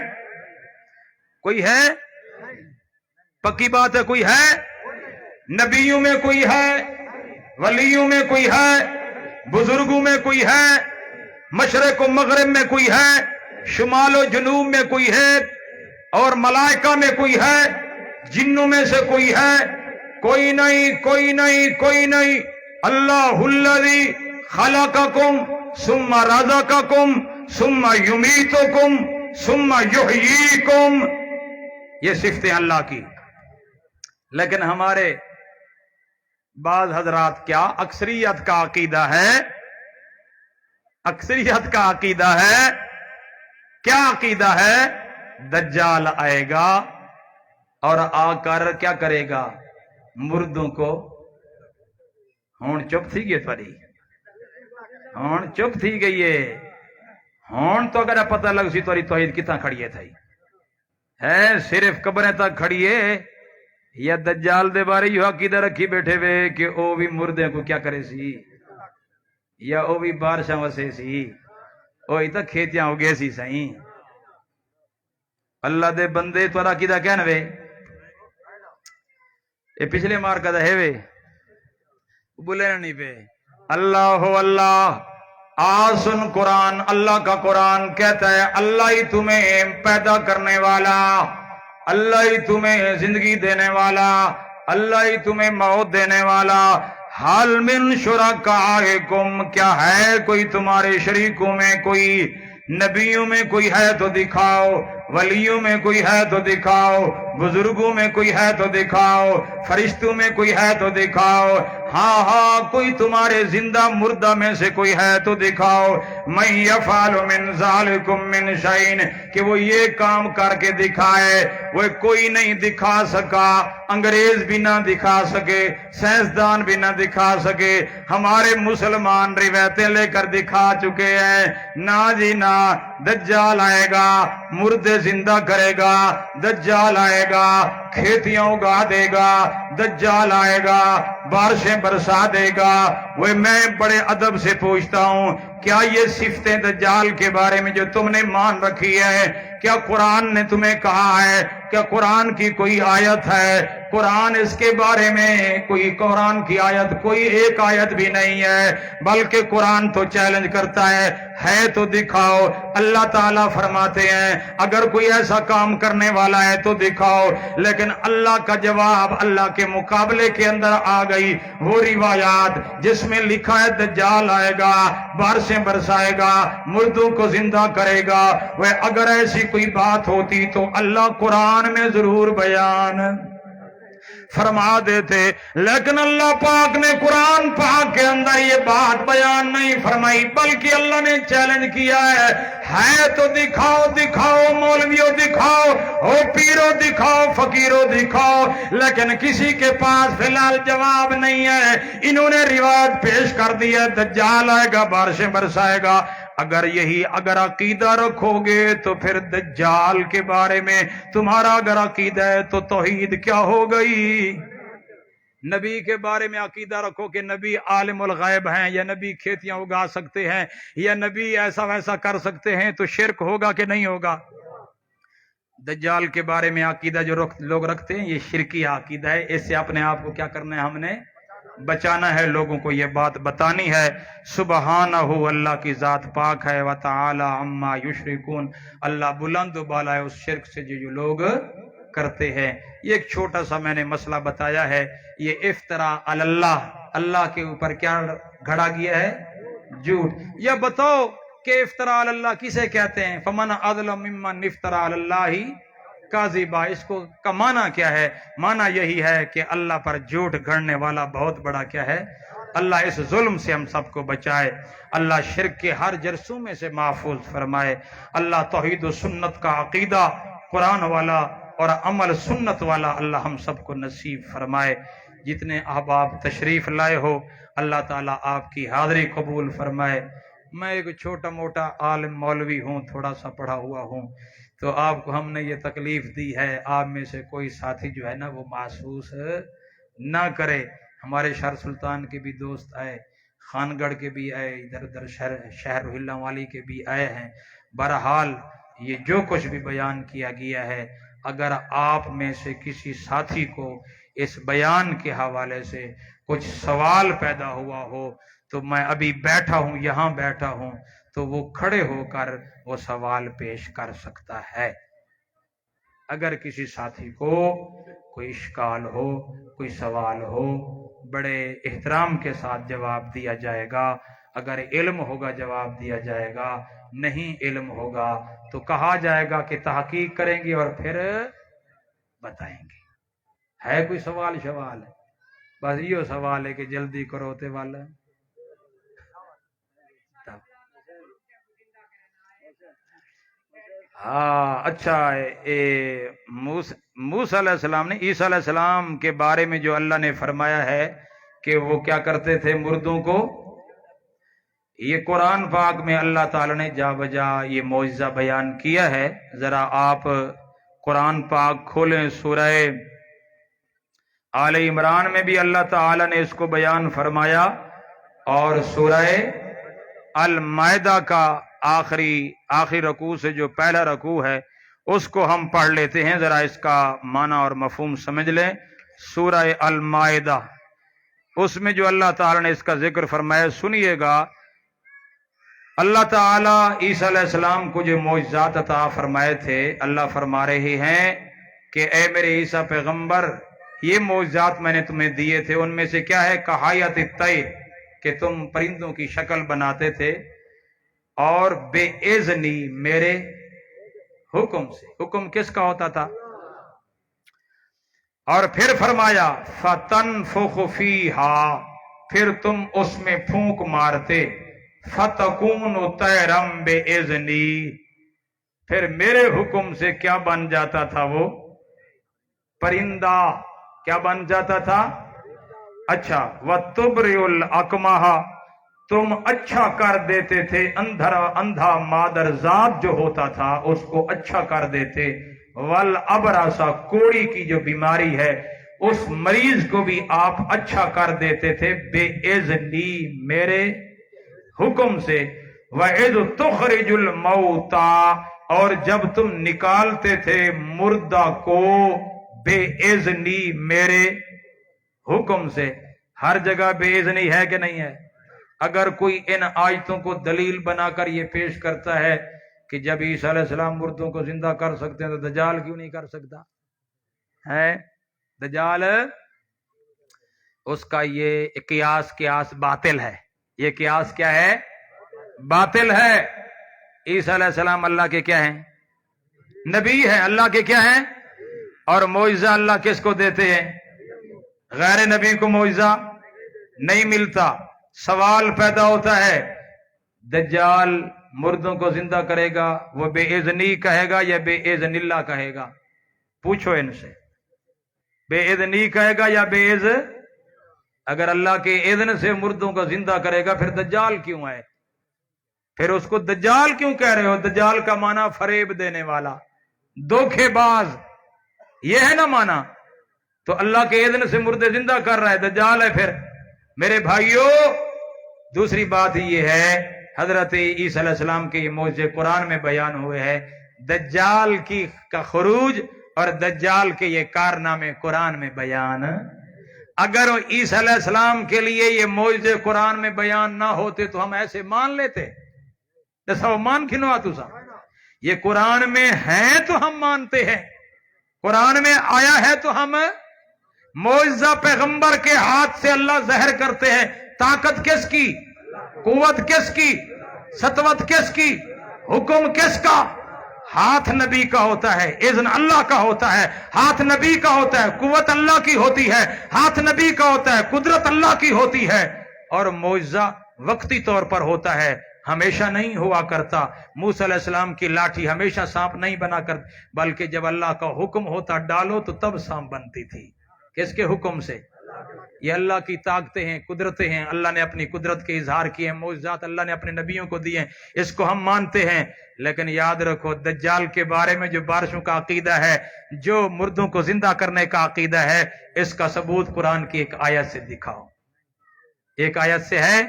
[SPEAKER 1] کوئی ہے؟ پکی بات ہے، کوئی ہے؟ نبیوں میں کوئی ہے، ولیوں میں کوئی ہے، بزرگوں میں کوئی ہے، مشرق و مغرب میں کوئی ہے، شمال و جنوب میں کوئی ہے، اور ملائکہ میں کوئی ہے، جنوں میں سے کوئی ہے؟ کوئی نہیں، کوئی نہیں، کوئی نہیں۔ اللہ الذی خلقکم ثم رزقکم ثم یمیتکم ثم یحییکم، یہ صفتیں اللہ کی۔ لیکن ہمارے بعض حضرات کیا اکثریت کا عقیدہ ہے، اکثریت کا عقیدہ ہے، کیا عقیدہ ہے؟ دجال آئے گا اور آ کر کیا کرے گا؟ مردوں کو، ہون چپ تھی گئی تھوڑی، ہون چپ تھی گئی ہے، ہون تو اگر پتہ لگ سی توری توحید کتنا کھڑی ہے صرف قبریں تک کھڑی ہے، یا دجال دے بارے یہ عقیدہ رکھی بیٹھے ہوئے کہ او بھی مردے کو کیا کرے سی، یا او بھی بارشاں وسے سی، او ہی تک کھیتیاں ہو گئے سی سائیں۔ اللہ دے بندے تو عقیدہ کہنا وے، یہ پچھلے مار کا ہے وے، بولے نہیں پہ۔ اللہ ہو اللہ، آسن قرآن، اللہ کا قرآن کہتا ہے اللہ ہی تمہیں پیدا کرنے والا، اللہ ہی تمہیں زندگی دینے والا، اللہ ہی تمہیں موت دینے والا۔ حال من شرکائکم، کیا ہے کوئی تمہارے شریکوں میں کوئی؟ نبیوں میں کوئی ہے تو دکھاؤ، ولیوں میں کوئی ہے تو دکھاؤ، بزرگوں میں کوئی ہے تو دکھاؤ، فرشتوں میں کوئی ہے تو دکھاؤ، ہاں ہاں کوئی تمہارے زندہ مردہ میں سے کوئی ہے تو دکھاؤ۔ من یفعل من ذالکم من شیء، کہ وہ یہ کام کر کے دکھائے، وہ کوئی نہیں دکھا سکا، انگریز بھی نہ دکھا سکے، سائنسدان بھی نہ دکھا سکے، ہمارے مسلمان روایتیں لے کر دکھا چکے ہیں۔ نہ جی نہ، دجال آئے گا، مردے زندہ کرے گا، دجال آئے گا، کھیتیاں اگا دے گا، دجال آئے گا، بارشیں برسا دے گا۔ وہ میں بڑے ادب سے پوچھتا ہوں، کیا یہ صفتیں دجال کے بارے میں جو تم نے مان رکھی ہے، کیا قرآن نے تمہیں کہا ہے؟ کیا قرآن کی کوئی آیت ہے؟ قرآن اس کے بارے میں کوئی قرآن کی آیت، کوئی ایک آیت بھی نہیں ہے، بلکہ قرآن تو چیلنج کرتا ہے تو دکھاؤ۔ اللہ تعالیٰ فرماتے ہیں اگر کوئی ایسا کام کرنے والا ہے تو دکھاؤ، لیکن اللہ کا جواب اللہ کے مقابلے کے اندر آ گئی وہ روایات جس میں لکھا ہے دجال آئے گا، بارشیں برسائے گا، مردوں کو زندہ کرے گا۔ وہ اگر ایسی کوئی بات ہوتی تو اللہ قرآن میں ضرور بیان فرما دیتے، لیکن اللہ پاک نے قرآن پاک کے اندر یہ بات بیان نہیں فرمائی، بلکہ اللہ نے چیلنج کیا ہے تو دکھاؤ، دکھاؤ مولویوں دکھاؤ، او پیرو دکھاؤ، فقیروں دکھاؤ، لیکن کسی کے پاس فی الحال جواب نہیں ہے۔ انہوں نے روایت پیش کر دی ہے دجال آئے گا، بارشیں برسائے گا۔ اگر عقیدہ رکھو گے تو پھر دجال کے بارے میں تمہارا اگر عقیدہ ہے تو توحید کیا ہو گئی؟ نبی کے بارے میں عقیدہ رکھو کہ نبی عالم الغیب ہیں، یا نبی کھیتیاں اگا سکتے ہیں، یا نبی ایسا ویسا کر سکتے ہیں، تو شرک ہوگا کہ نہیں ہوگا؟ دجال کے بارے میں عقیدہ جو لوگ رکھتے ہیں یہ شرکی عقیدہ ہے، اس سے اپنے آپ کو کیا کرنا ہے؟ ہم نے بچانا ہے، لوگوں کو یہ بات بتانی ہے۔ سبحانہ، اللہ کی ذات پاک ہے، وتعالی عما یشرکون، اللہ بلند و بالا ہے اس شرک سے جو لوگ کرتے ہیں۔ یہ ایک چھوٹا سا میں نے مسئلہ بتایا ہے، یہ افتراء علی اللہ، اللہ کے اوپر کیا گھڑا گیا ہے؟ جھوٹ۔ یا بتاؤ کہ افتراء علی اللہ کسے کہتے ہیں؟ فمن اظلم ممن افترى علی اللہ کاذبا، اس کو کا معنی کیا ہے؟ معنی یہی ہے کہ اللہ پر جھوٹ گھڑنے والا بہت بڑا کیا ہے؟ اللہ اس ظلم سے ہم سب کو بچائے، اللہ شرک کے ہر جرثومے سے محفوظ فرمائے، اللہ توحید و سنت کا عقیدہ قرآن والا اور عمل سنت والا اللہ ہم سب کو نصیب فرمائے۔ جتنے احباب تشریف لائے ہو اللہ تعالیٰ آپ کی حاضری قبول فرمائے۔ میں ایک چھوٹا موٹا عالم مولوی ہوں، تھوڑا سا پڑھا ہوا ہوں، تو آپ کو ہم نے یہ تکلیف دی ہے، آپ میں سے کوئی ساتھی جو ہے نا وہ محسوس نہ کرے۔ ہمارے شہر سلطان کے بھی دوست آئے، خانگڑھ کے بھی آئے، ادھر ادھر شہر روہیلا والی کے بھی آئے ہیں۔ بہرحال یہ جو کچھ بھی بیان کیا گیا ہے، اگر آپ میں سے کسی ساتھی کو اس بیان کے حوالے سے کچھ سوال پیدا ہوا ہو تو میں ابھی بیٹھا ہوں، یہاں بیٹھا ہوں، تو وہ کھڑے ہو کر وہ سوال پیش کر سکتا ہے۔ اگر کسی ساتھی کو کوئی اشکال ہو، کوئی سوال ہو، بڑے احترام کے ساتھ جواب دیا جائے گا۔ اگر علم ہوگا جواب دیا جائے گا، نہیں علم ہوگا تو کہا جائے گا کہ تحقیق کریں گے اور پھر بتائیں گے۔ ہے کوئی سوال شوال؟ بس یہ سوال ہے کہ جلدی کرو تے والا۔ ہاں اچھا، موسیٰ علیہ السلام نے عیسیٰ علیہ السلام کے بارے میں جو اللہ نے فرمایا ہے کہ وہ کیا کرتے تھے مردوں کو، یہ قرآن پاک میں اللہ تعالی نے جا بجا یہ معجزہ بیان کیا ہے۔ ذرا آپ قرآن پاک کھولیں، سورہ آل عمران میں بھی اللہ تعالی نے اس کو بیان فرمایا، اور سورہ المائدہ کا آخری رکوع سے جو پہلا رکوع ہے اس کو ہم پڑھ لیتے ہیں، ذرا اس کا معنی اور مفہوم سمجھ لیں۔ سورہ المائدہ، اس میں جو اللہ تعالی نے اس کا ذکر فرمایا سنیے گا۔ اللہ تعالی عیسیٰ علیہ السلام کو جو معجزات عطا فرمائے تھے، اللہ فرما رہے ہیں کہ اے میرے عیسیٰ پیغمبر، یہ معجزات میں نے تمہیں دیے تھے، ان میں سے کیا ہے؟ کحایت الطیر، کہ تم پرندوں کی شکل بناتے تھے، اور بے اذنی، میرے حکم سے۔ حکم کس کا ہوتا تھا؟ اور پھر فرمایا فَتَنْفُخُ فِيهَا، پھر تم اس میں پھونک مارتے، فَتَكُونُ طَيْرًا بِإِذْنِي، پھر میرے حکم سے کیا بن جاتا تھا؟ وہ پرندہ کیا بن جاتا تھا؟ اچھا، وَتُبْرِئُ الْأَكْمَحَ، تم اچھا کر دیتے تھے اندھا مادر ذات جو ہوتا تھا اس کو اچھا کر دیتے، والابرص، کوڑی کی جو بیماری ہے اس مریض کو بھی آپ اچھا کر دیتے تھے، بے اذنی، میرے حکم سے۔ وَإِذْ تُخْرِجُ الْمَوْتَى، اور جب تم نکالتے تھے مردہ کو، بے اذنی، میرے حکم سے۔ ہر جگہ بے اذنی ہے کہ نہیں ہے؟ اگر کوئی ان آیتوں کو دلیل بنا کر یہ پیش کرتا ہے کہ جب عیسیٰ علیہ السلام مردوں کو زندہ کر سکتے ہیں تو دجال کیوں نہیں کر سکتا ہے؟ دجال، اس کا یہ قیاس باطل ہے۔ یہ قیاس کیا ہے؟ باطل ہے۔ عیسیٰ علیہ السلام اللہ کے کیا ہیں؟ نبی ہیں، اللہ کے کیا ہیں؟ اور معجزہ اللہ کس کو دیتے ہیں؟ غیر نبی کو معجزہ نہیں ملتا۔ سوال پیدا ہوتا ہے، دجال مردوں کو زندہ کرے گا، وہ بے اذنی کہے گا یا بے اذن اللہ کہے گا؟ پوچھو ان سے، بے اذنی کہے گا یا بے اذن؟ اگر اللہ کے اذن سے مردوں کو زندہ کرے گا پھر دجال کیوں ہے؟ پھر اس کو دجال کیوں کہہ رہے ہو؟ دجال کا معنی فریب دینے والا، دھوکے باز، یہ ہے نا معنی۔ تو اللہ کے اذن سے مردے زندہ کر رہا ہے، دجال ہے پھر؟ میرے بھائیوں، دوسری بات یہ ہے، حضرت عیسیٰ علیہ السلام کے یہ معجزے قرآن میں بیان ہوئے ہیں، دجال کا خروج اور دجال کے یہ کارنامے قرآن میں بیان۔ اگر عیسیٰ علیہ السلام کے لیے یہ معجزے قرآن میں بیان نہ ہوتے تو ہم ایسے مان لیتے؟ جیسا مان کھنوا تو سا، یہ قرآن میں ہیں تو ہم مانتے ہیں، قرآن میں آیا ہے تو ہم۔ معجزہ پیغمبر کے ہاتھ سے اللہ ظاہر کرتے ہیں، طاقت کس کی؟ قوت کس کی؟ سطوت کس کی؟ حکم کس کا؟ ہاتھ نبی کا ہوتا ہے، اذن اللہ کا ہوتا ہے، ہاتھ نبی کا ہوتا ہے، قوت اللہ کی ہوتی ہے، ہاتھ نبی کا ہوتا ہے، قدرت اللہ کی ہوتی ہے۔ اور معجزہ وقتی طور پر ہوتا ہے، ہمیشہ نہیں ہوا کرتا۔ موسیٰ علیہ السلام کی لاٹھی ہمیشہ سانپ نہیں بنا کر، بلکہ جب اللہ کا حکم ہوتا ڈالو تو تب سانپ بنتی تھی۔ کس کے حکم سے؟ یہ اللہ کی طاقتیں ہیں، قدرتیں ہیں، اللہ نے اپنی قدرت کے اظہار کیے ہیں، معجزات اللہ نے اپنے نبیوں کو دیے ہیں، اس کو ہم مانتے ہیں۔ لیکن یاد رکھو، دجال کے بارے میں جو بارشوں کا عقیدہ ہے، جو مردوں کو زندہ کرنے کا عقیدہ ہے، اس کا ثبوت قرآن کی ایک آیت سے دکھاؤ۔ ایک آیت سے ہے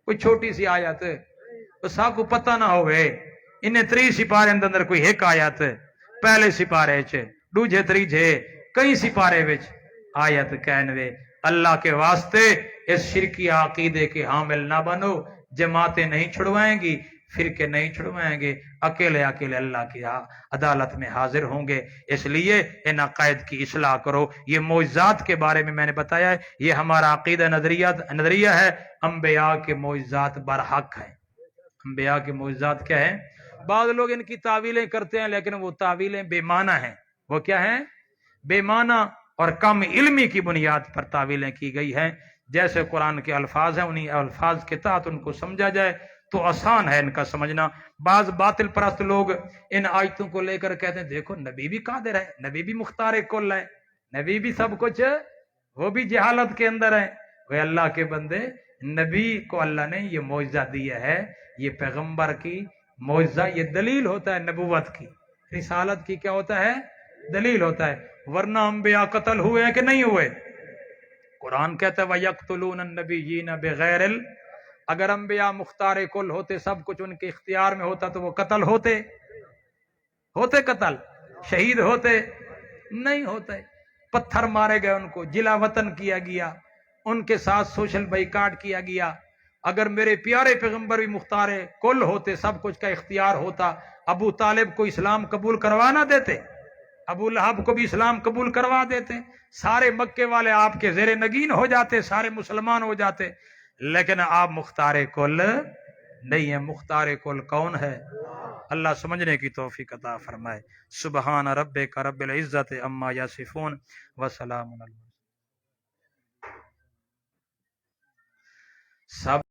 [SPEAKER 2] کوئی چھوٹی سی آیت سب کو پتہ نہ ہوئے انہیں 3 سپارے اندر کوئی ایک آیت پہلے سپارے چ دوجے تریجے کئی سپارے وچ آیت کہنوے اللہ کے واسطے اس شرکی عقیدے کے حامل نہ بنو جماعتیں نہیں چھڑوائیں گی فرقے نہیں چھڑوائیں گے اکیلے اکیلے اللہ کی عدالت میں حاضر ہوں گے اس لیے ان عقائد کی اصلاح کرو یہ معجزات کے بارے میں نے بتایا ہے یہ ہمارا عقیدہ نظریہ ہے انبیاء کے معجزات برحق ہیں انبیاء کے معجزات کیا ہیں بعض لوگ ان کی تعویلیں کرتے ہیں لیکن وہ تعویلیں بے معنی ہیں وہ کیا ہیں بے معنی اور کم علمی کی بنیاد پر تعویلیں کی گئی ہیں جیسے قرآن کے الفاظ ہیں انہی الفاظ کے تحت ان کو سمجھا جائے تو آسان ہے ان کا سمجھنا بعض باطل پرست لوگ ان آیتوں کو لے کر کہتے ہیں دیکھو نبی بھی قادر ہے نبی بھی مختار کل ہے نبی بھی سب کچھ وہ بھی جہالت کے اندر ہے وہ اللہ کے بندے نبی کو اللہ نے یہ معجزہ دیا ہے یہ پیغمبر کی معجزہ یہ دلیل ہوتا ہے نبوت کی رسالت کی کیا ہوتا ہے دلیل ہوتا ہے ورنہ انبیاء قتل ہوئے ہیں کہ نہیں ہوئے قرآن کہتا ہے وَيَقْتُلُونَ النَّبِيِّينَ بِغَيْرِ اگر انبیاء مختار کل ہوتے سب کچھ ان کے اختیار میں ہوتا تو وہ قتل ہوتے قتل شہید ہوتے نہیں ہوتے پتھر مارے گئے ان کو جلا وطن کیا گیا ان کے ساتھ سوشل بائیکاٹ کیا گیا اگر میرے پیارے پیغمبر بھی مختار کل ہوتے سب کچھ کا اختیار ہوتا ابو طالب کو اسلام قبول کروا نہ دیتے ابو لہب کو بھی اسلام قبول کروا دیتے سارے مکے والے آپ کے زیر نگین ہو جاتے سارے مسلمان ہو جاتے لیکن آپ مختار کل نہیں ہیں مختار کل کون ہے اللہ سمجھنے کی توفیق عطا فرمائے سبحان ربک رب العزت عما یصفون وسلام علی المرسلین سب